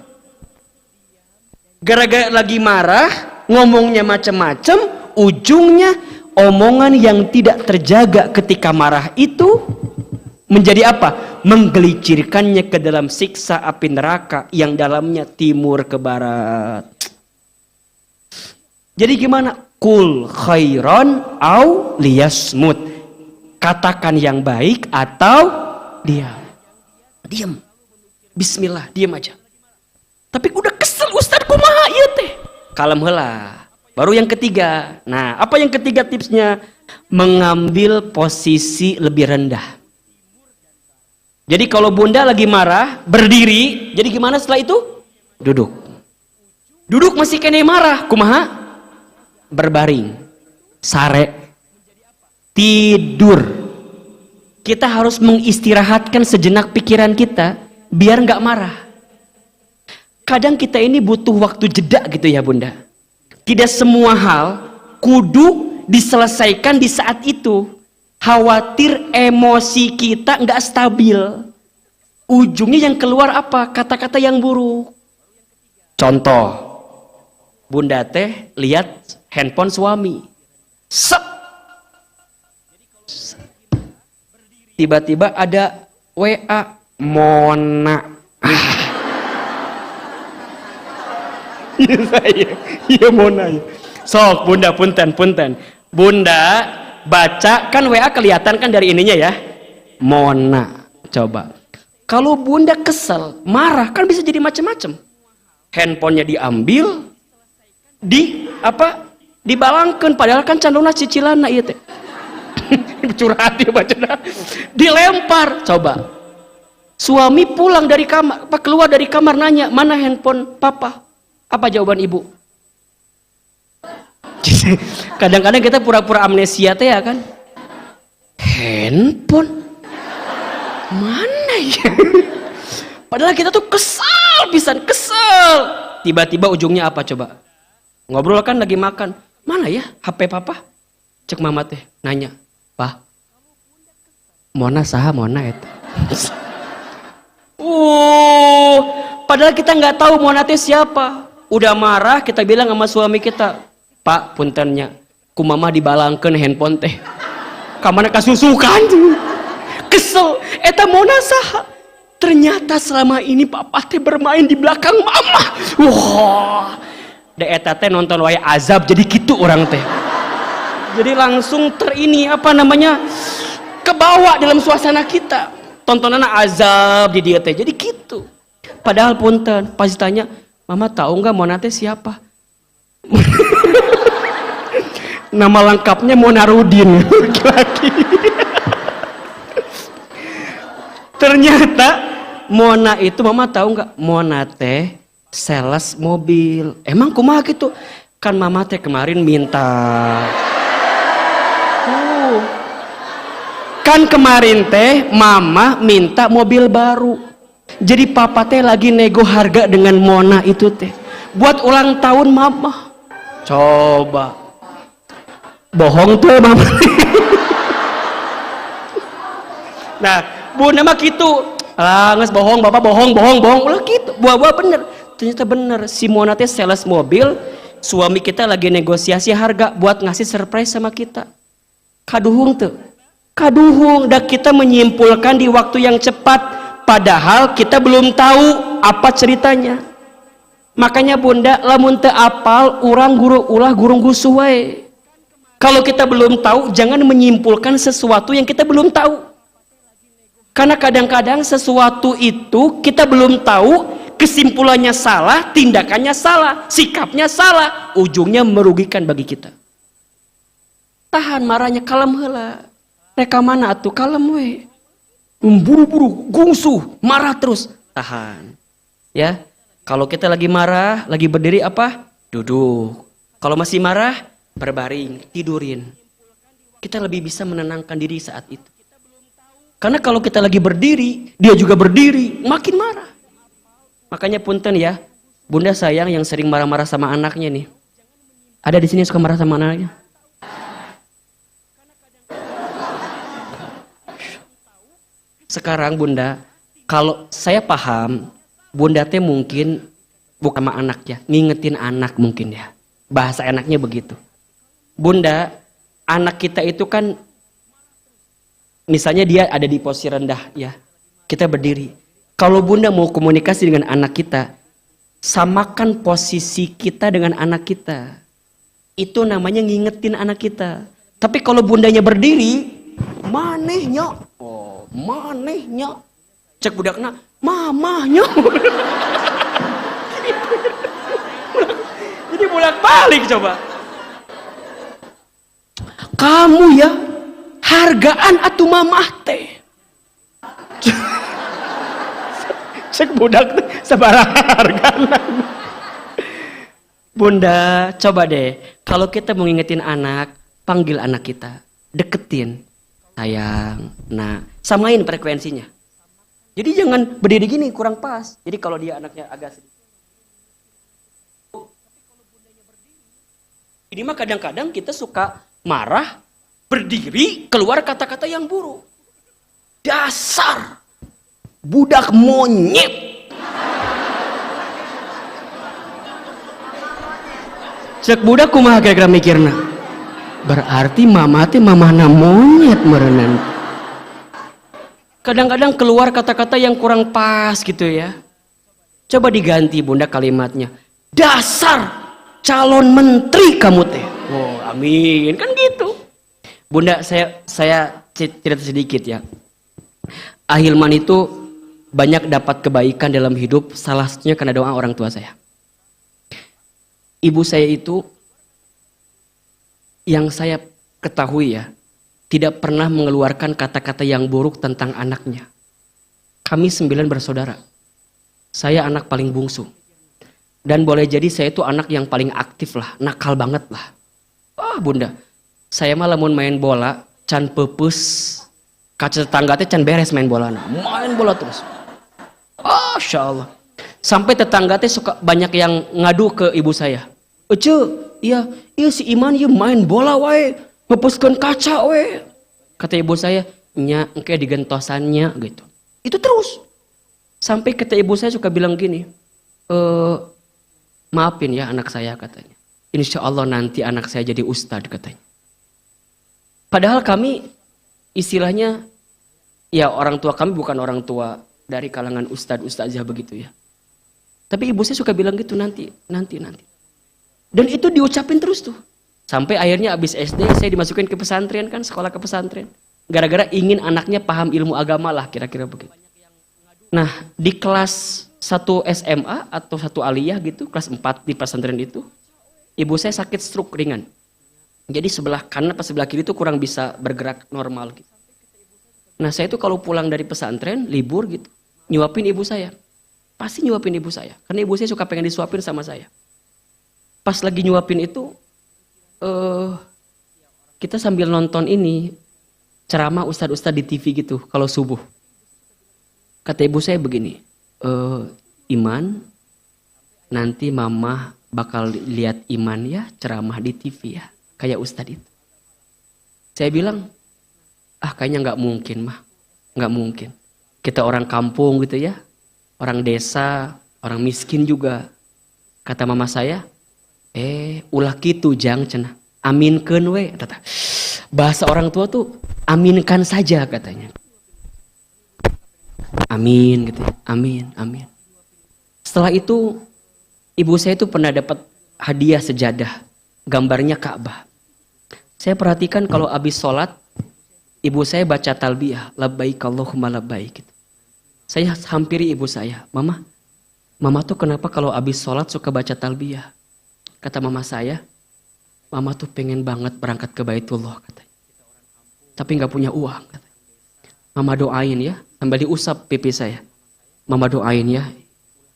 Gara-gara lagi marah, ngomongnya macam-macam, ujungnya omongan yang tidak terjaga ketika marah itu menjadi apa? Menggelincirkannya ke dalam siksa api neraka yang dalamnya timur ke barat. Jadi gimana? Kul khairon au liyasmut. Katakan yang baik atau diam. Diam. Bismillah, diam aja. Tapi udah kesel Ustaz, kumaha ieu teh? Kalem heula. Baru yang ketiga. Nah, apa yang ketiga tipsnya? Mengambil posisi lebih rendah. Jadi kalau bunda lagi marah, berdiri. Jadi gimana setelah itu? Duduk. Duduk masih kene marah, kumaha? Berbaring, sare, tidur. Kita harus mengistirahatkan sejenak pikiran kita biar nggak marah. Kadang kita ini butuh waktu jeda gitu ya bunda. Tidak semua hal kudu diselesaikan di saat itu. Khawatir emosi kita nggak stabil. Ujungnya yang keluar apa? Kata-kata yang buruk. Contoh, bunda teh lihat handphone suami. Sep. Tiba-tiba ada WA Mona. Iya Mona. Sok bunda punten. Bunda baca kan WA kelihatan kan dari ininya ya. Mona. Coba. Kalau bunda kesel, marah kan bisa jadi macam-macam. Handphonenya diambil, dibalangkan, padahal kan candona cicilanna ieu teh. Curhat ya baca. Dilempar, coba. Suami pulang dari kamar, keluar dari kamar nanya, "Mana handphone papa?" Apa jawaban ibu? Kadang-kadang kita pura-pura amnesia teh ya kan. Handphone mana ya? Padahal kita tuh kesal. Tiba-tiba ujungnya apa coba? Ngobrol kan lagi makan. Mana ya HP papa? Cek mama teh nanya, "Pak, Mona saha Mona eta?" Padahal kita nggak tahu Mona teh siapa. Udah marah kita bilang sama suami kita, "Pak, puntennya, ku mama dibalangkeun handphone teh. Kamana kasusukan." Kesel, eta Mona saha? Ternyata selama ini papa teh bermain di belakang mama. Wah. Da eta teh nonton waya azab jadi gitu orang teh. Jadi langsung kebawa dalam suasana kita. Tontonan azab di dia teh. Jadi gitu. Padahal punten, pas ditanya, "Mama tahu nggak Mona teh siapa?" Nama lengkapnya Mona Rudin, laki-laki. Ternyata Mona itu, mama tahu nggak? Mona teh sales mobil. Emang kumaha gitu? Kan mama teh kemarin minta. Kan kemarin teh mama minta mobil baru. Jadi papa teh lagi nego harga dengan Mona itu teh. Buat ulang tahun mama. Coba. Bohong tuh mama. Nah, bunda mah gitu. Nges bohong, bapak bohong. Ulah gitu. Buah-buah bener. Ternyata bener. Si Mona teh sales mobil. Suami kita lagi negosiasi harga buat ngasih surprise sama kita. Kaduhung tuh. Kaduhung. Dan kita menyimpulkan di waktu yang cepat. Padahal kita belum tahu apa ceritanya. Makanya bunda, lamun teu apal, urang guru ulah gurung gusuh wae. Kalau kita belum tahu, jangan menyimpulkan sesuatu yang kita belum tahu. Karena kadang-kadang sesuatu itu kita belum tahu, kesimpulannya salah, tindakannya salah, sikapnya salah, ujungnya merugikan bagi kita. Tahan marahnya, kalem heula. Reka mana atuh, kalem we. Buru-buru, gungsuh, marah terus. Tahan. Ya, kalau kita lagi marah, lagi berdiri apa? Duduk. Kalau masih marah, berbaring, tidurin. Kita lebih bisa menenangkan diri saat itu. Karena kalau kita lagi berdiri, dia juga berdiri, makin marah. Makanya punten ya, bunda sayang yang sering marah-marah sama anaknya nih. Ada di sini suka marah sama anaknya? Sekarang bunda, kalau saya paham, bunda teh mungkin bukan sama anak ya, ngingetin anak mungkin ya. Bahasa enaknya begitu. Bunda, anak kita itu kan, misalnya dia ada di posisi rendah ya, kita berdiri. Kalau bunda mau komunikasi dengan anak kita, samakan posisi kita dengan anak kita. Itu namanya ngingetin anak kita. Tapi kalau bundanya berdiri, manehnya. Oh, manehnya. Cek budakna, mamahnya. Jadi bolak-balik coba. Kamu ya, hargaan atuh mamah teh. Cek budak teh sabaraha hargana. Bunda, coba deh, kalau kita mau ngingetin anak, panggil anak kita, deketin, sayang, nah, samain frekuensinya. Jadi jangan berdiri gini, kurang pas. Jadi kalau dia anaknya agak sedikit. Ini mah kadang-kadang kita suka marah, berdiri, keluar kata-kata yang buruk. Dasar, budak monyet. Cek budak kumaha kira-kira mikirna. Berarti mama teh mamahna monyet merenan. Kadang-kadang keluar kata-kata yang kurang pas gitu ya. Coba diganti bunda kalimatnya. Dasar calon menteri kamu teh. Oh, amin. Kan gitu. Bunda, saya cerita sedikit ya. Ahilman itu banyak dapat kebaikan dalam hidup, salah satunya karena doa orang tua saya. Ibu saya itu yang saya ketahui ya, tidak pernah mengeluarkan kata-kata yang buruk tentang anaknya. Kami 9 bersaudara. Saya anak paling bungsu. Dan boleh jadi saya itu anak yang paling aktif lah, nakal banget lah. Wah bunda, saya mah lamun main bola, can pepes, kaca tetangga teh can beres main bola. Main bola terus. Masya Allah. Sampai tetangga teh suka banyak yang ngadu ke ibu saya. Ece, iya si Iman ya main bola wae, ngepeskeun kaca wae. Kata ibu saya, nya engke digentosannya gitu. Itu terus. Sampai kata ibu saya suka bilang gini, maafin ya anak saya katanya. Insya Allah nanti anak saya jadi ustadz katanya. Padahal kami istilahnya, ya orang tua kami bukan orang tua dari kalangan ustadzah begitu ya. Tapi ibu saya suka bilang gitu nanti. Dan itu diucapin terus tuh. Sampai akhirnya abis SD saya dimasukin ke pesantren kan, sekolah ke pesantren. Gara-gara ingin anaknya paham ilmu agama lah kira-kira begitu. Nah di kelas 1 SMA atau 1 aliyah gitu, kelas 4 di pesantren itu, ibu saya sakit stroke ringan. Jadi sebelah kanan atau sebelah kiri itu kurang bisa bergerak normal gitu. Nah saya tuh kalau pulang dari pesantren, libur gitu, nyuapin ibu saya. Pasti nyuapin ibu saya. Karena ibu saya suka pengen disuapin sama saya. Pas lagi nyuapin itu, kita sambil nonton ini, ceramah ustadz-ustadz di TV gitu, kalau subuh. Kata ibu saya begini, Iman, nanti mama bakal lihat Iman ya, ceramah di TV ya, kayak ustadz itu. Saya bilang, kayaknya nggak mungkin mah, nggak mungkin. Kita orang kampung gitu ya, orang desa, orang miskin juga. Kata mama saya, ulah kitu jang cenah. Aminkeun we. Bahasa orang tua tuh aminkan saja katanya. Amin gitu ya. Amin. Setelah itu ibu saya itu pernah dapat hadiah sejadah. Gambarnya Ka'bah. Saya perhatikan kalau habis sholat, ibu saya baca talbiyah. Labbaik Allahumma labbaik gitu. Saya hampiri ibu saya. Mama tuh kenapa kalau habis sholat suka baca talbiyah? Kata mama saya, mama tuh pengen banget berangkat ke Baitullah katanya. Tapi gak punya uang katanya. Mama doain ya, sambil diusap pipi saya. Mama doain ya,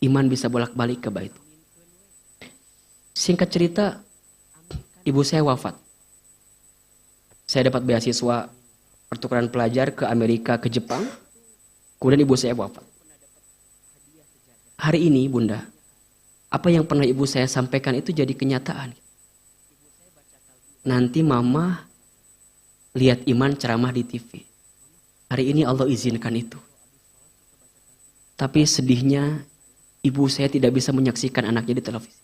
Iman bisa bolak-balik ke Baitullah. Singkat cerita, ibu saya wafat. Saya dapat beasiswa pertukaran pelajar ke Amerika, ke Jepang. Kemudian ibu saya wafat. Hari ini bunda, apa yang pernah ibu saya sampaikan itu jadi kenyataan. Nanti mama lihat Iman ceramah di TV. Hari ini Allah izinkan itu. Tapi sedihnya ibu saya tidak bisa menyaksikan anaknya di televisi.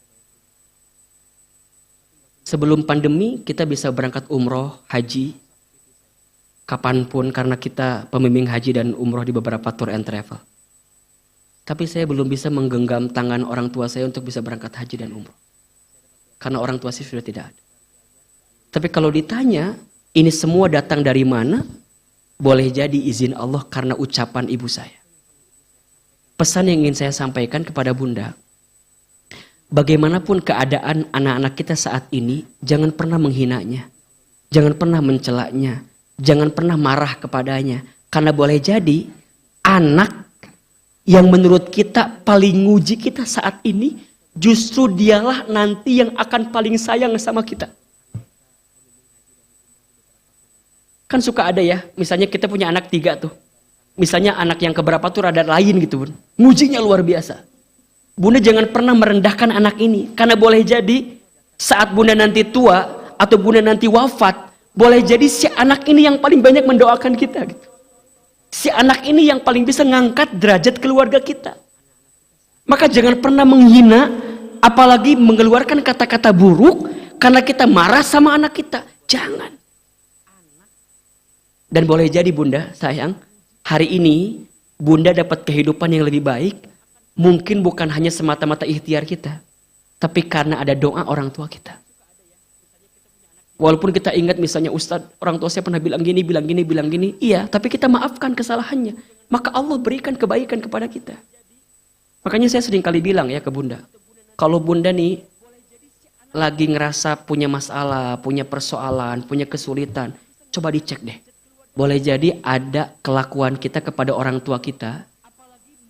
Sebelum pandemi kita bisa berangkat umroh, haji, kapanpun karena kita pembimbing haji dan umroh di beberapa tour and travel. Tapi saya belum bisa menggenggam tangan orang tua saya untuk bisa berangkat haji dan umroh. Karena orang tua saya sudah tidak ada. Tapi kalau ditanya, ini semua datang dari mana? Boleh jadi izin Allah karena ucapan ibu saya. Pesan yang ingin saya sampaikan kepada Bunda, bagaimanapun keadaan anak-anak kita saat ini, jangan pernah menghinanya. Jangan pernah mencelaknya. Jangan pernah marah kepadanya. Karena boleh jadi anak yang menurut kita paling nguji kita saat ini, justru dialah nanti yang akan paling sayang sama kita. Kan suka ada ya, misalnya kita punya anak 3 tuh. Misalnya anak yang keberapa tuh rada lain gitu, Bun. Ngujinya luar biasa. Bunda jangan pernah merendahkan anak ini. Karena boleh jadi saat Bunda nanti tua atau Bunda nanti wafat, boleh jadi si anak ini yang paling banyak mendoakan kita gitu. Si anak ini yang paling bisa ngangkat derajat keluarga kita. Maka jangan pernah menghina, apalagi mengeluarkan kata-kata buruk karena kita marah sama anak kita. Jangan. Dan boleh jadi Bunda, sayang, hari ini Bunda dapat kehidupan yang lebih baik, mungkin bukan hanya semata-mata ikhtiar kita, tapi karena ada doa orang tua kita. Walaupun kita ingat misalnya Ustadz, orang tua saya pernah bilang gini, iya, tapi kita maafkan kesalahannya. Maka Allah berikan kebaikan kepada kita. Makanya saya sering kali bilang ya ke Bunda, kalau Bunda nih lagi ngerasa punya masalah, punya persoalan, punya kesulitan, coba dicek deh. Boleh jadi ada kelakuan kita kepada orang tua kita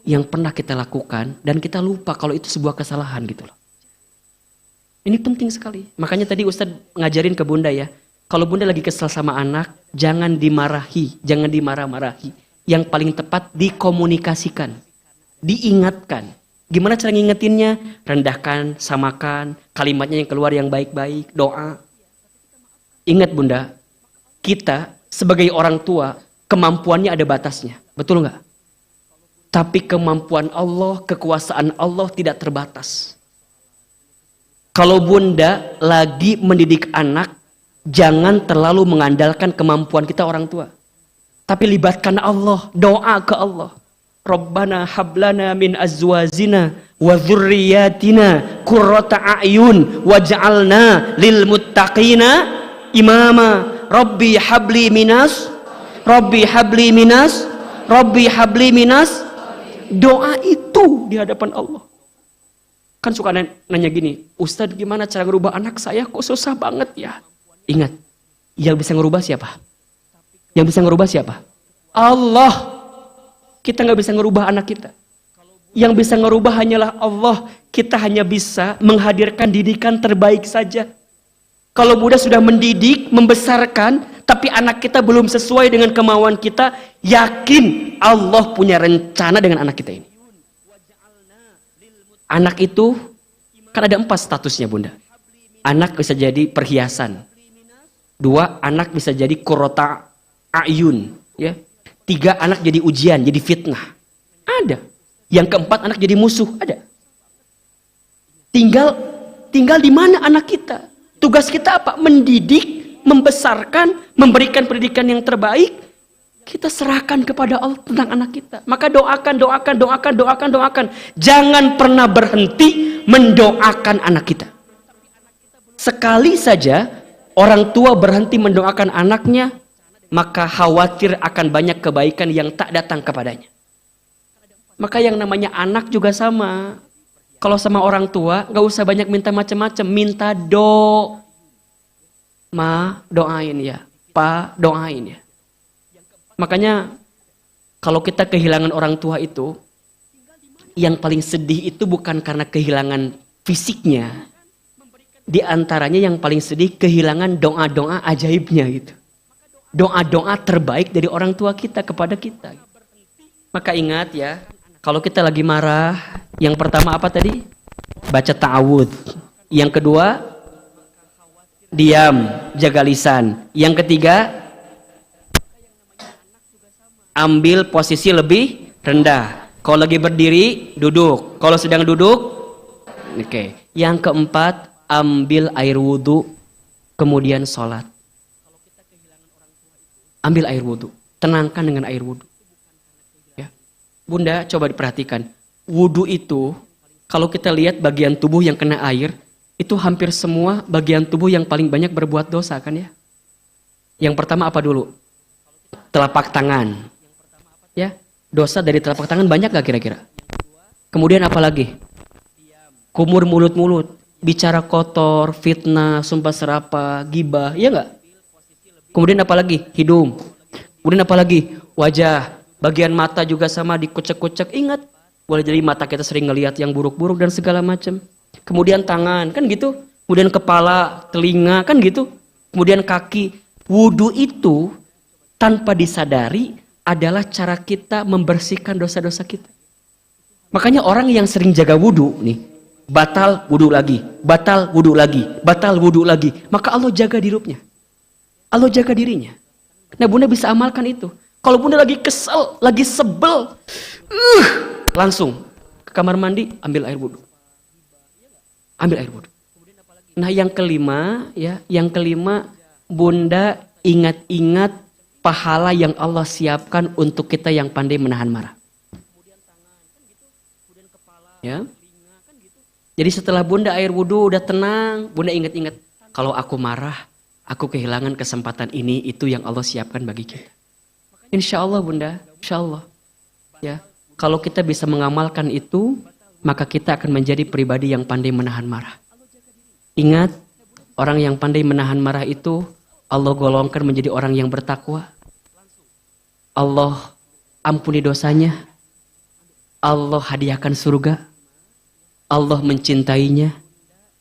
yang pernah kita lakukan dan kita lupa kalau itu sebuah kesalahan gitu loh. Ini penting sekali. Makanya tadi Ustadz ngajarin ke Bunda ya, kalau Bunda lagi kesel sama anak, jangan dimarahi, jangan dimarah-marahi. Yang paling tepat dikomunikasikan, diingatkan. Gimana cara ngingetinnya? Rendahkan, samakan, kalimatnya yang keluar yang baik-baik, doa. Ingat Bunda, kita sebagai orang tua, kemampuannya ada batasnya. Betul nggak? Tapi kemampuan Allah, kekuasaan Allah tidak terbatas. Kalau Bunda lagi mendidik anak, jangan terlalu mengandalkan kemampuan kita orang tua. Tapi libatkan Allah, doa ke Allah. Rabbana hablana min azwajina wa dzurriyyatina qurrata a'yun waj'alna lil muttaqina imama. Rabbi habli minas, Rabbi habli minas, Rabbi habli minas. Doa itu di hadapan Allah. Kan suka nanya gini, Ustadz gimana cara ngerubah anak saya kok susah banget ya? Ingat, yang bisa ngerubah siapa? Yang bisa ngerubah siapa? Allah. Kita nggak bisa ngerubah anak kita. Yang bisa ngerubah hanyalah Allah. Kita hanya bisa menghadirkan didikan terbaik saja. Kalau Bunda sudah mendidik, membesarkan, tapi anak kita belum sesuai dengan kemauan kita, yakin Allah punya rencana dengan anak kita ini. Anak itu kan ada 4 statusnya Bunda. Anak bisa jadi perhiasan. 2, anak bisa jadi qurrata a'yun. Ya. 3, anak jadi ujian, jadi fitnah. Ada. Yang keempat, anak jadi musuh. Ada. Tinggal di mana anak kita? Tugas kita apa? Mendidik, membesarkan, memberikan pendidikan yang terbaik. Kita serahkan kepada Allah tentang anak kita. Maka doakan. Jangan pernah berhenti mendoakan anak kita. Sekali saja orang tua berhenti mendoakan anaknya, maka khawatir akan banyak kebaikan yang tak datang kepadanya. Maka yang namanya anak juga sama. Kalau sama orang tua, gak usah banyak minta macam-macam. Minta Ma, doain ya. Pa, doain ya. Makanya kalau kita kehilangan orang tua itu, yang paling sedih itu bukan karena kehilangan fisiknya. Di antaranya yang paling sedih kehilangan doa-doa ajaibnya gitu. Doa-doa terbaik dari orang tua kita kepada kita. Maka ingat ya, kalau kita lagi marah, yang pertama apa tadi? Baca ta'awud. Yang kedua, diam, jaga lisan. Yang ketiga, ambil posisi lebih rendah. Kalau lagi berdiri, duduk. Kalau sedang duduk, oke. Yang keempat, ambil air wudhu, kemudian sholat. Ambil air wudhu, tenangkan dengan air wudhu. Ya. Bunda, coba diperhatikan. Wudhu itu, kalau kita lihat bagian tubuh yang kena air, itu hampir semua bagian tubuh yang paling banyak berbuat dosa kan ya. Yang pertama apa dulu? Telapak tangan. Ya, dosa dari telapak tangan banyak gak kira-kira? Kemudian apa lagi? Kumur mulut-mulut, bicara kotor, fitnah, sumpah serapah, gibah, iya gak? Kemudian apa lagi? Hidung. Kemudian apa lagi? Wajah. Bagian mata juga sama dikucek-kucek. Ingat, boleh jadi mata kita sering ngelihat yang buruk-buruk dan segala macam. Kemudian tangan, kan gitu. Kemudian kepala, telinga, kan gitu. Kemudian kaki. Wudu itu tanpa disadari adalah cara kita membersihkan dosa-dosa kita. Makanya orang yang sering jaga wudu nih, batal wudu lagi, batal wudu lagi, batal wudu lagi. Maka Allah jaga dirupnya. Allah jaga dirinya. Nah bunda bisa amalkan itu. Kalau bunda lagi kesel, lagi sebel, langsung ke kamar mandi, ambil air wudu. Ambil air wudu. Nah yang kelima, bunda ingat-ingat pahala yang Allah siapkan untuk kita yang pandai menahan marah. Ya. Jadi setelah bunda air wudu udah tenang, bunda ingat-ingat, kalau aku marah, aku kehilangan kesempatan ini, itu yang Allah siapkan bagi kita. Insya Allah bunda, insya Allah. Ya, kalau kita bisa mengamalkan itu, maka kita akan menjadi pribadi yang pandai menahan marah. Ingat, orang yang pandai menahan marah itu, Allah golongkan menjadi orang yang bertakwa. Allah ampuni dosanya. Allah hadiahkan surga. Allah mencintainya.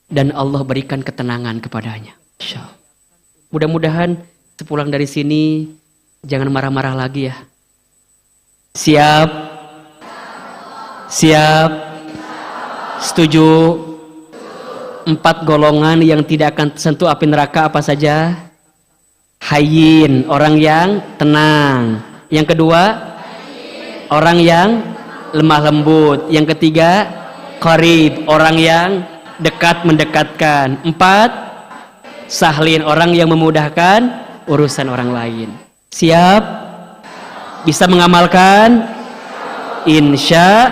Dan Allah berikan ketenangan kepadanya. Insya Allah. Mudah-mudahan sepulang dari sini jangan marah-marah lagi ya. Siap? Siap? Setuju? 4 golongan yang tidak akan tersentuh api neraka apa saja? Hayyin, orang yang tenang. Yang kedua, orang yang lemah lembut. Yang ketiga, qarib, orang yang dekat mendekatkan. 4, sahlin, orang yang memudahkan urusan orang lain. Siap? Bisa mengamalkan? Insya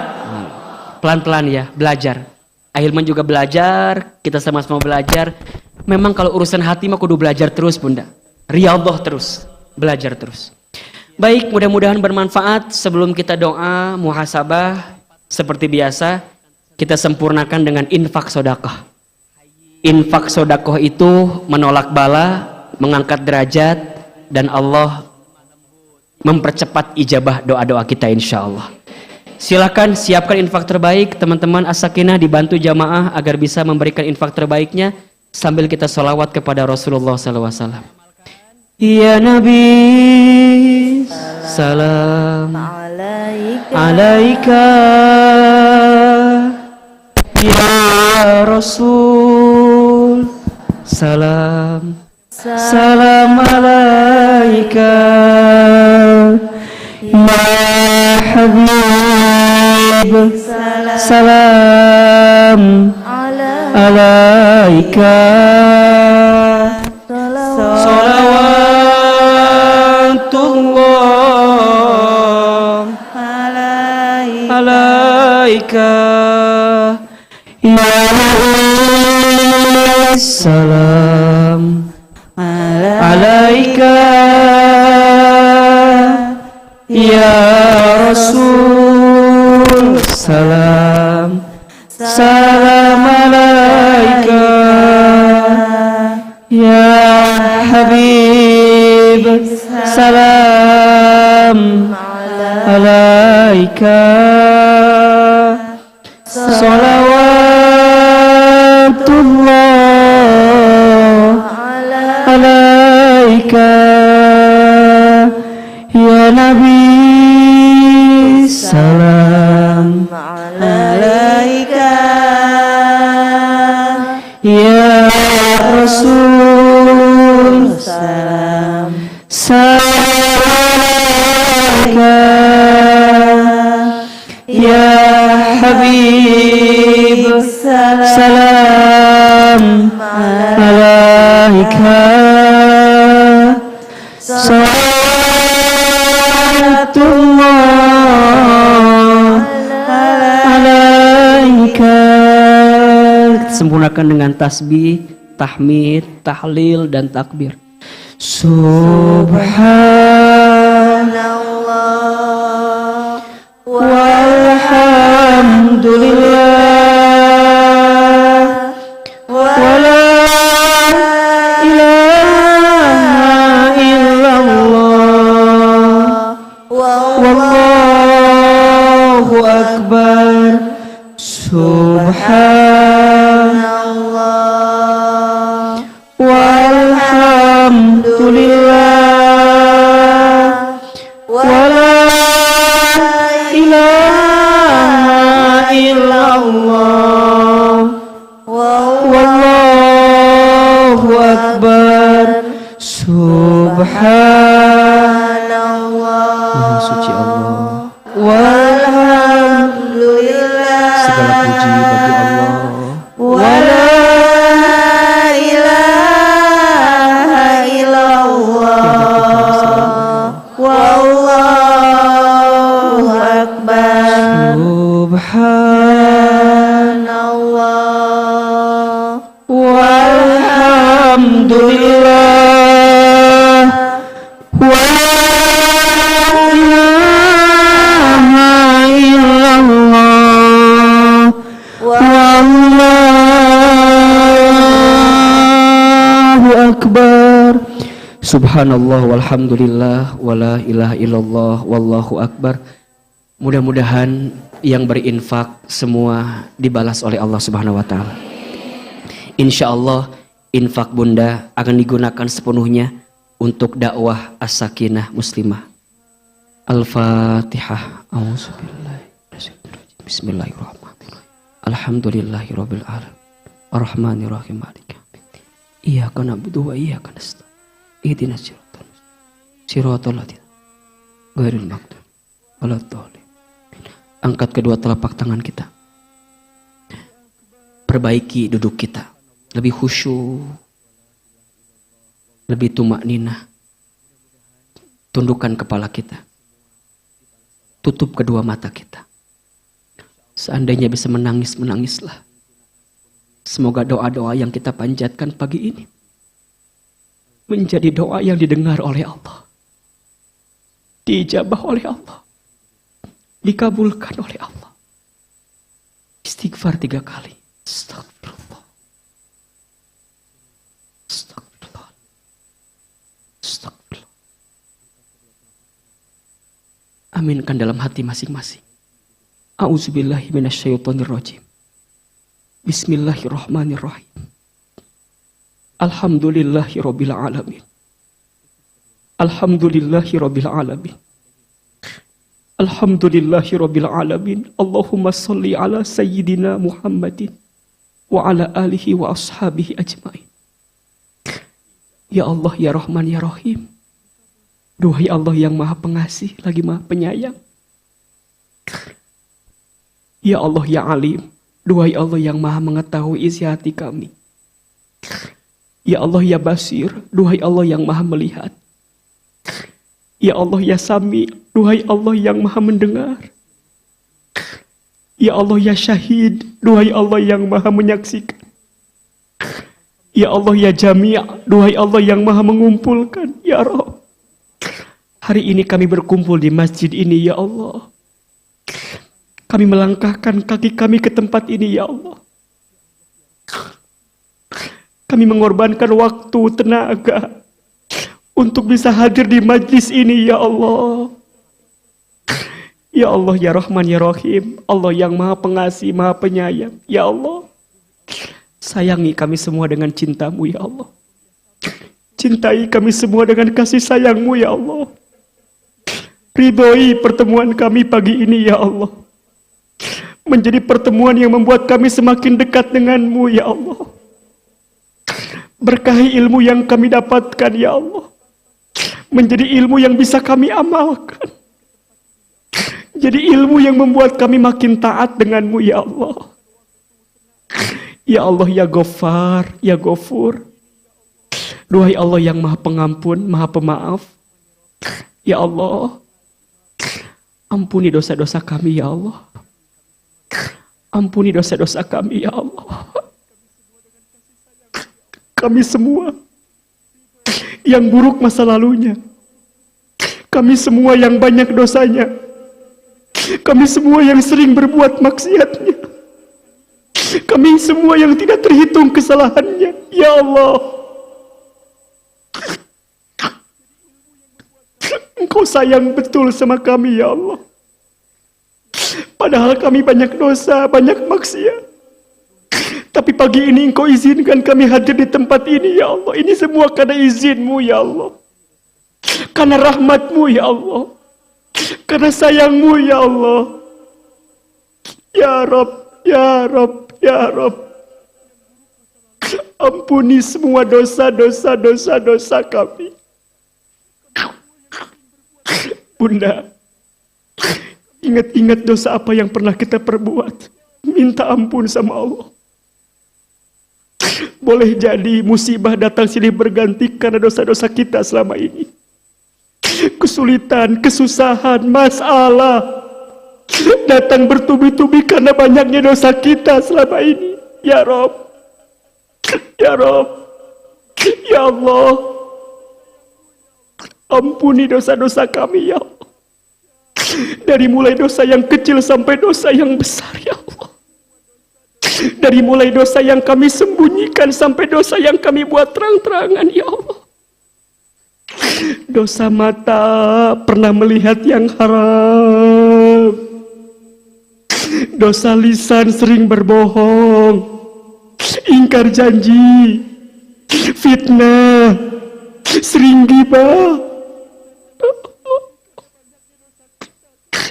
pelan-pelan ya, belajar. Ahilman juga belajar, kita sama-sama belajar. Memang kalau urusan hati mah kudu belajar terus bunda. Riyadhah terus, belajar terus. Baik, mudah-mudahan bermanfaat. Sebelum kita doa, muhasabah, seperti biasa, kita sempurnakan dengan infak sodakoh. Infak sodakoh itu menolak bala, mengangkat derajat, dan Allah mempercepat ijabah doa-doa kita insya Allah. Silakan siapkan infak terbaik, teman-teman as-sakinah dibantu jamaah agar bisa memberikan infak terbaiknya sambil kita sholawat kepada Rasulullah SAW. Ya Nabi, salam alaika, ya Rasul, salam alaika, ya Habib, salam alaika, salawatullah alaika, ya salam alaika, ya Rasul, salam alaika, ya Habib, salam alaika, salawatullah alaika, ya Nabi, salam alaika, ya Rasul, salam alaika, ya Habib, salam alaika, salawatullah alaika, sempurnakan dengan tasbih, tahmid, tahlil, dan takbir. Subhanallah walhamdulillah wala ilaha illallah wallahu akbar. Subhanallah walhamdulillah wala ilaha illallah wallahu akbar. Subhanallah, Maha suci Allah, walhamdulillah, segala puji bagi Allah, wala ilaha illallah, wallahu akbar. Subhanallah walhamdulillah wala ilaha illallah wallahu akbar. Subhanallah walhamdulillah wala ilaha illallah wallahu akbar. Mudah-mudahan yang berinfak semua dibalas oleh Allah Subhanahu wa taala. Insya Allah infak Bunda akan digunakan sepenuhnya untuk dakwah as-sakinah muslimah. Al-Fatihah. Bismillahirrahmanirrahim. Alhamdulillahirabbil alamin. Arrahmanirrahim. Maliki yaumiddin. Iyyaka na'budu wa iyyaka nasta'in. Ihdinas siratal ladzina ghairil maghdubi waladdallin. Angkat kedua telapak tangan kita. Perbaiki duduk kita. Lebih khusyuk. Lebih tumakninah. Tundukkan kepala kita. Tutup kedua mata kita. Seandainya bisa menangis, menangislah. Semoga doa-doa yang kita panjatkan pagi ini menjadi doa yang didengar oleh Allah. Diijabah oleh Allah. Dikabulkan oleh Allah. Istighfar 3 kali. Astagfirullah. Astagfirullah. Astagfirullah. Aminkan dalam hati masing-masing. A'udzubillahi minasyaitonirrajim. Bismillahirrahmanirrahim. Alhamdulillahirabbil alamin. Alhamdulillahirabbil alamin. Alhamdulillahirabbil alamin. Allahumma shalli ala sayyidina Muhammadin wa ala alihi wa ashabihi ajmain. Ya Allah, ya Rahman, ya Rahim. Duhai Allah yang Maha Pengasih lagi Maha Penyayang. Ya Allah, ya Alim. Duhai Allah yang Maha mengetahui isi hati kami. Ya Allah, ya Basir. Duhai Allah yang Maha melihat. Ya Allah, ya Sami. Duhai Allah yang Maha mendengar. Ya Allah, ya Syahid. Duhai Allah yang Maha menyaksikan. Ya Allah, ya Jami'. Duhai Allah yang Maha mengumpulkan. Ya Rabb, hari ini kami berkumpul di masjid ini, ya Allah. Kami melangkahkan kaki kami ke tempat ini, ya Allah. Kami mengorbankan waktu, tenaga untuk bisa hadir di majlis ini, ya Allah. Ya Allah, ya Rahman, ya Rahim. Allah yang Maha Pengasih, Maha Penyayang. Ya Allah, sayangi kami semua dengan cinta-Mu, ya Allah. Cintai kami semua dengan kasih sayang-Mu, ya Allah. Ridhoi pertemuan kami pagi ini, ya Allah. Menjadi pertemuan yang membuat kami semakin dekat dengan-Mu, ya Allah. Berkahi ilmu yang kami dapatkan, ya Allah. Menjadi ilmu yang bisa kami amalkan. Jadi ilmu yang membuat kami makin taat dengan-Mu, ya Allah. Ya Allah, ya Ghaffar, ya Ghafur. Duhai Allah yang Maha Pengampun, Maha Pemaaf. Ya Allah, ampuni dosa-dosa kami, ya Allah. Ampuni dosa-dosa kami, ya Allah. kami semua yang buruk masa lalunya, kami semua yang banyak dosanya, kami semua yang sering berbuat maksiatnya, kami semua yang tidak terhitung kesalahannya. Ya Allah, Engkau sayang betul sama kami ya Allah. Padahal kami banyak dosa, banyak maksiat. Tapi pagi ini Engkau izinkan kami hadir di tempat ini ya Allah. Ini semua karena izin-Mu ya Allah. Karena rahmat-Mu ya Allah. Karena sayang-Mu ya Allah. Ya Rabb, ya Rabb, ya Rabb. Ampuni semua dosa kami. Bunda, ingat-ingat dosa apa yang pernah kita perbuat. Minta ampun sama Allah. Boleh jadi musibah datang silih berganti karena dosa-dosa kita selama ini. Kesulitan, kesusahan, masalah datang bertubi-tubi karena banyaknya dosa kita selama ini. Ya Rabb, ya Rabb, ya Allah, ampuni dosa-dosa kami ya Allah. Dari mulai dosa yang kecil sampai dosa yang besar ya Allah. Dari mulai dosa yang kami sembunyikan sampai dosa yang kami buat terang-terangan ya Allah. Dosa mata pernah melihat yang haram. Dosa lisan sering berbohong, ingkar janji, fitnah, sering ghibah,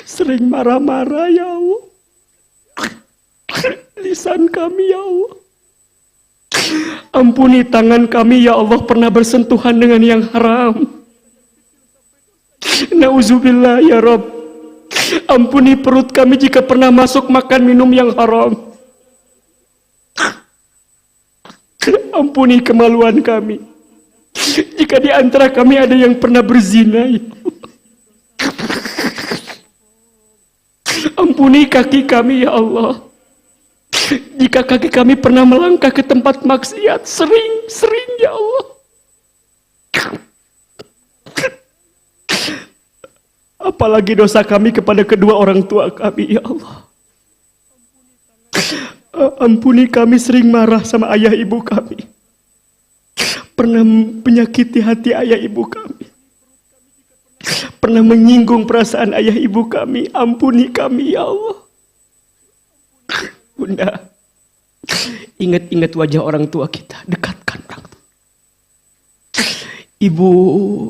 sering marah-marah ya Allah. Lisan kami ya Allah. Ampuni tangan kami ya Allah pernah bersentuhan dengan yang haram. Nauzubillah ya Rabb. Ampuni perut kami jika pernah masuk makan minum yang haram. Ampuni kemaluan kami jika di antara kami ada yang pernah berzina ya Allah. Ampuni kaki kami ya Allah jika kaki kami pernah melangkah ke tempat maksiat. Sering ya Allah. Apalagi dosa kami kepada kedua orang tua kami ya Allah. Ampuni kami sering marah sama ayah ibu kami, pernah menyakiti hati ayah ibu kami, pernah menyinggung perasaan ayah ibu kami. Ampuni kami ya Allah. Bunda, ingat-ingat wajah orang tua kita, dekatkan orang tua. Ibu,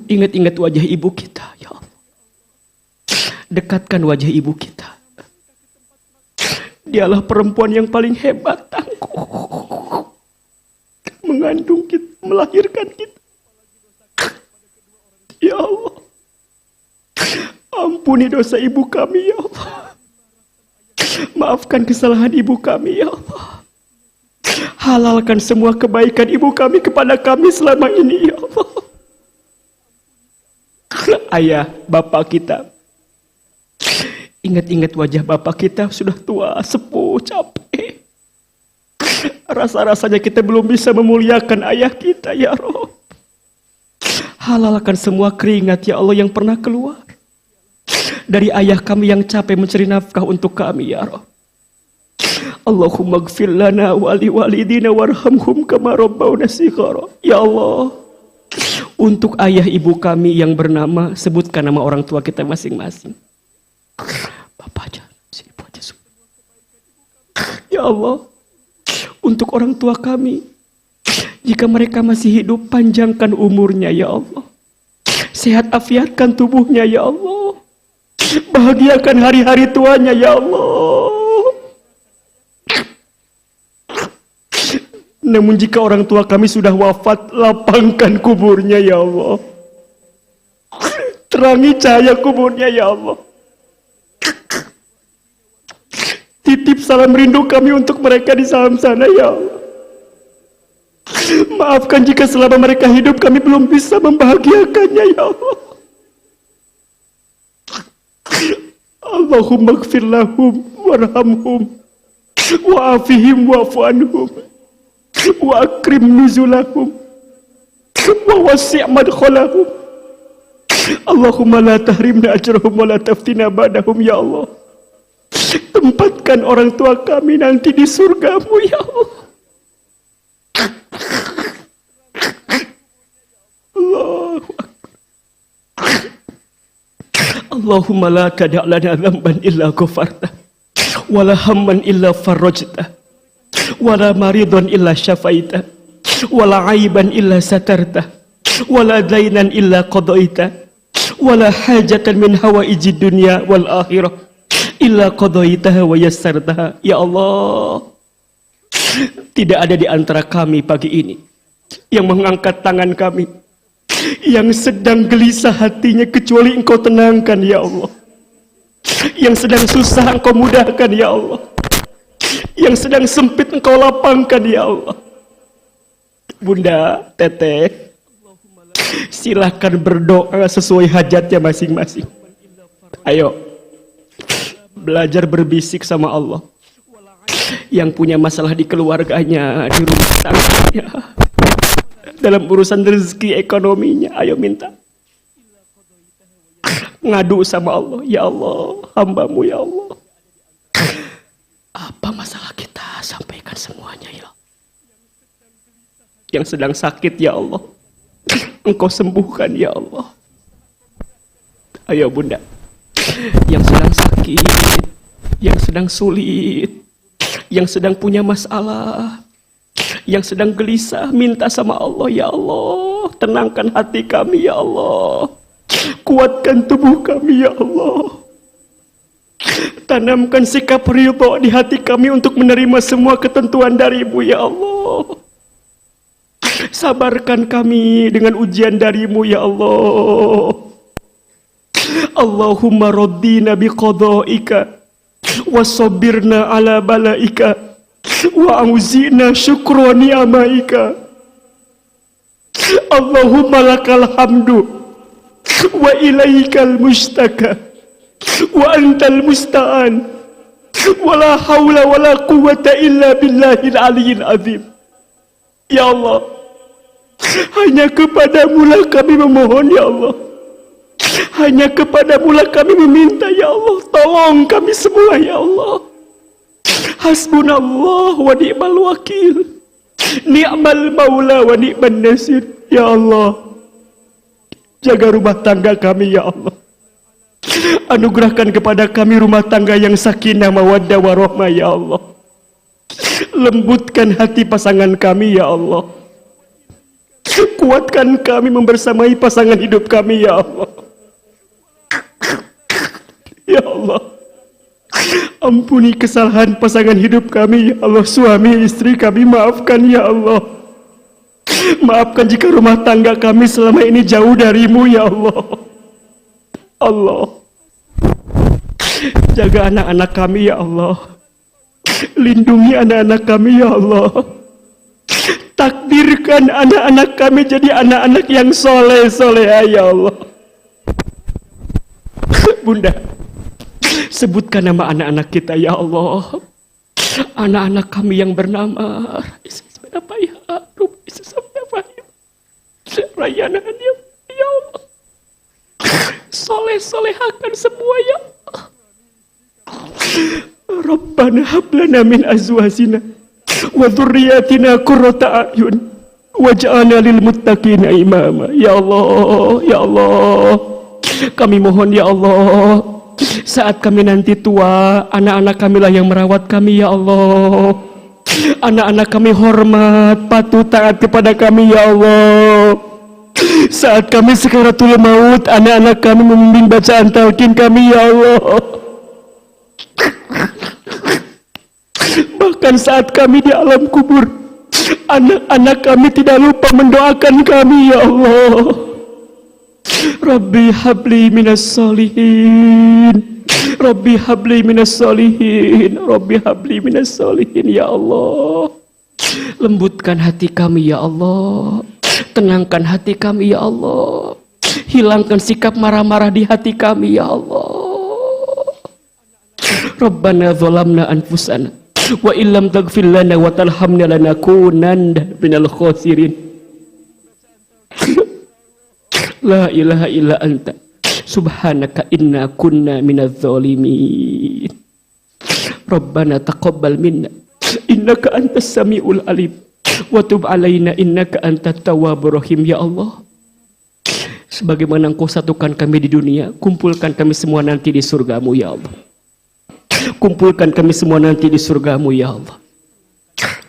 ingat-ingat wajah ibu kita ya Allah. Dekatkan wajah ibu kita. Dialah perempuan yang paling hebat, tangguh, mengandung kita, melahirkan kita. Ya Allah, ampuni dosa ibu kami ya Allah. Maafkan kesalahan ibu kami ya Allah. Halalkan semua kebaikan ibu kami kepada kami selama ini ya Allah. Ayah, bapak kita, ingat-ingat wajah bapak kita sudah tua, sepuh, capek. Rasa-rasanya kita belum bisa memuliakan ayah kita ya Rabb. Halalkan semua keringat ya Allah yang pernah keluar dari ayah kami yang capek mencari nafkah untuk kami ya Rabb. Allahumma gfir lana wa li walidina warhamhum kama rabbawna shighara. Ya Allah, untuk ayah ibu kami yang bernama, sebutkan nama orang tua kita masing-masing. Bapak aja, ibu aja. Ya Allah, untuk orang tua kami, jika mereka masih hidup, panjangkan umurnya ya Allah. Sehat afiatkan tubuhnya ya Allah. Bahagiakan hari-hari tuanya ya Allah. Namun jika orang tua kami sudah wafat, lapangkan kuburnya ya Allah. Terangi cahaya kuburnya ya Allah. Titip salam rindu kami untuk mereka di sana ya Allah. Maafkan jika selama mereka hidup kami belum bisa membahagiakannya ya Allah. Allahumma gfir lahum warhamhum wa'afihim wa'fu anhum wa akrim nuzulahum wa wasi' madkhalahum. Allahumma la tahrimna ajrahum wa la taftina ba'dahum ya Allah. Tempatkan orang tua kami nanti di surgamu ya Allah. Allahu Akbar. Allahumma la tada' lana dhanban illa ghafartah wa la hamman illa farajtah wa la maridan illa syafaitah wa la aiban illa satartah wa la dainan illa qadaitah wa la hajatan min hawaijid dunya wal akhirah illa qadaitaha wa yassartaha. Ya Allah, tidak ada di antara kami pagi ini yang mengangkat tangan kami, yang sedang gelisah hatinya kecuali Engkau tenangkan ya Allah. Yang sedang susah Engkau mudahkan ya Allah. Yang sedang sempit Engkau lapangkan ya Allah. Bunda, Teteh, silahkan berdoa sesuai hajatnya masing-masing. Ayo, belajar berbisik sama Allah. Yang punya masalah di keluarganya, di rumah tangganya, dalam urusan rezeki ekonominya, ayo minta. Ngadu sama Allah. Ya Allah, hambamu ya Allah. Apa masalah kita? Sampaikan semuanya ya. Yang sedang sakit ya Allah, Engkau sembuhkan ya Allah. Ayo bunda, yang sedang sakit, yang sedang sulit, yang sedang punya masalah, yang sedang gelisah, minta sama Allah. Ya Allah, tenangkan hati kami ya Allah. Kuatkan tubuh kami ya Allah. Tanamkan sikap ridha di hati kami untuk menerima semua ketentuan darimu ya Allah. Sabarkan kami dengan ujian darimu ya Allah. Allahumma raddina biqada'ika wa sabirna ala balaika wa auzina syukra ni'amaika. Allahumma lakal hamdu wa ilaikal mustaka wa antal musta'an wa la hawla wa la quwwata illa billahil aliyyil azim. Ya Allah, hanya kepadamu lah kami memohon ya Allah. Hanya kepadamu lah kami meminta ya Allah. Tolong kami semua ya Allah. Hasbunallah wa ni'mal wakil, ni'mal maula wa ni'man nasir. Ya Allah, jaga rumah tangga kami ya Allah. Anugerahkan kepada kami rumah tangga yang sakinah mawaddah warahmah ya Allah. Lembutkan hati pasangan kami ya Allah. Kuatkan kami membersamai pasangan hidup kami ya Allah. Ya Allah, ampuni kesalahan pasangan hidup kami ya Allah. Suami istri kami maafkan ya Allah. Maafkan jika rumah tangga kami selama ini jauh darimu ya Allah. Allah, jaga anak-anak kami ya Allah. Lindungi anak-anak kami ya Allah. Takdirkan anak-anak kami jadi anak-anak yang soleh-soleh ya Allah. Bunda, sebutkan nama anak-anak kita ya Allah. Anak-anak kami yang bernama apa ya? Rayana ya Allah. Soleh-solehakan semua ya Allah. Rabbana hablana min azwajina wa dzurriyyatina qurrata a'yun waj'alna lil muttaqina imama. Ya Allah, ya Allah, kami mohon ya Allah, saat kami nanti tua, anak-anak kami lah yang merawat kami ya Allah. Anak-anak kami hormat, patuh, taat kepada kami ya Allah. Saat kami sekaratul maut, anak-anak kami membimbing bacaan talqin kami ya Allah. Bahkan saat kami di alam kubur, anak-anak kami tidak lupa mendoakan kami ya Allah. Rabbi habli minas solihin, Rabbi habli minas solihin, Rabbi habli minas solihin. Ya Allah, lembutkan hati kami ya Allah. Tenangkan hati kami ya Allah. Hilangkan sikap marah-marah di hati kami ya Allah. Rabbana zalamna anfusana Wa illam taghfir lana wa tarhamna lanakunanna minal khasirin. La ilaha illa anta subhanaka inna kunna minadz zalimin. Rabbana taqabbal minna innaka antas samiul alim wa tub alaina innaka antat tawwabur rahim. Ya Allah, sebagaimana Engkau satukan kami di dunia, kumpulkan kami semua nanti di surgamu ya Allah. Kumpulkan kami semua nanti di surgamu ya Allah.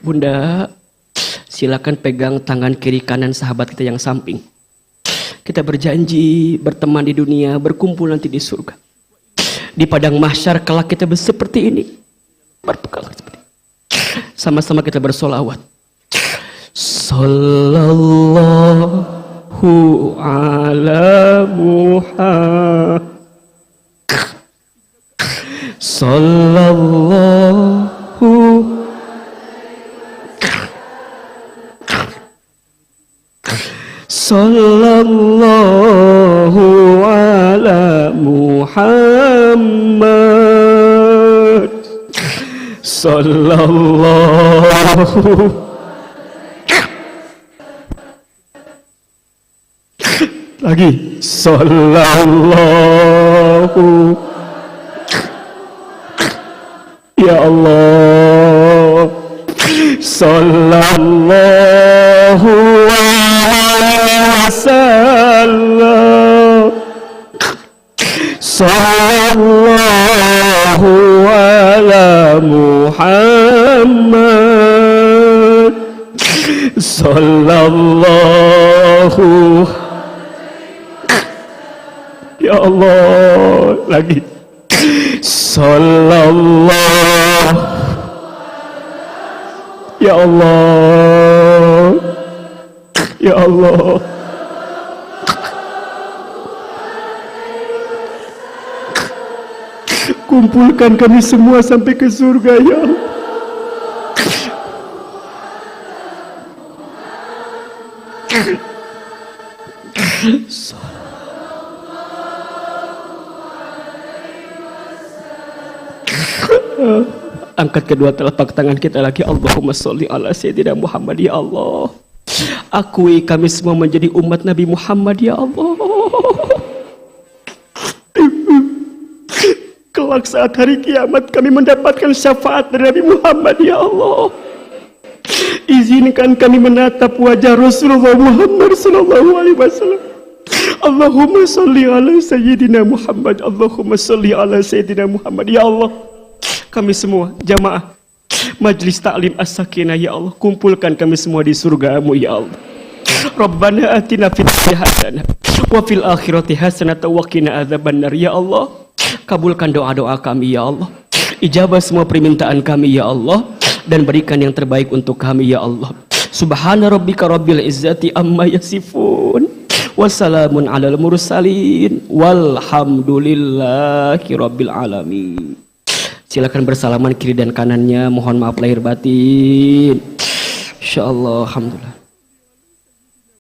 Bunda, silakan pegang tangan kiri kanan sahabat kita yang samping. Kita berjanji berteman di dunia, berkumpul nanti di surga. Di padang mahsyar kelak kita seperti ini, berpegang seperti ini. Sama-sama kita bersolawat. Sallallahu ala Muhammad. Sallallahu Sallallahu ala Muhammad. Sallallahu. Lagi. Sallallahu. Ya Allah. Sallallahu alaihi wasallam. Sallallahu ala Muhammad. Sallallahu. Ya Allah, lagi. Sallallahu. Ya Allah. Ya Allah. Kumpulkan kami semua sampai ke surga ya Allah. Angkat kedua telapak tangan kita lagi. Allahumma sholli ala Sayyidina Muhammad ya Allah. Akui kami semua menjadi umat Nabi Muhammad ya Allah. Kelak saat hari kiamat kami mendapatkan syafaat dari Nabi Muhammad ya Allah. Izinkan kami menatap wajah Rasulullah Muhammad sallallahu alaihi wasallam. Allahumma sholli ala Sayyidina Muhammad. Allahumma sholli ala Sayyidina Muhammad ya Allah. Kami semua jamaah Majlis Ta'lim As-Sakinah ya Allah, kumpulkan kami semua di surgamu ya Allah. Rabbana atina fid dunya hasanah wa fil akhirati hasanah wa qina adzabannar ya Allah. Kabulkan doa-doa kami ya Allah. Ijabah semua permintaan kami ya Allah, dan berikan yang terbaik untuk kami ya Allah. Subhana rabbika rabbil izzati amma yasifun. Wassalamun alal mursalin. Walhamdulillahi rabbil alamin. Silakan bersalaman kiri dan kanannya. Mohon maaf lahir batin. Insyaallah. Alhamdulillah.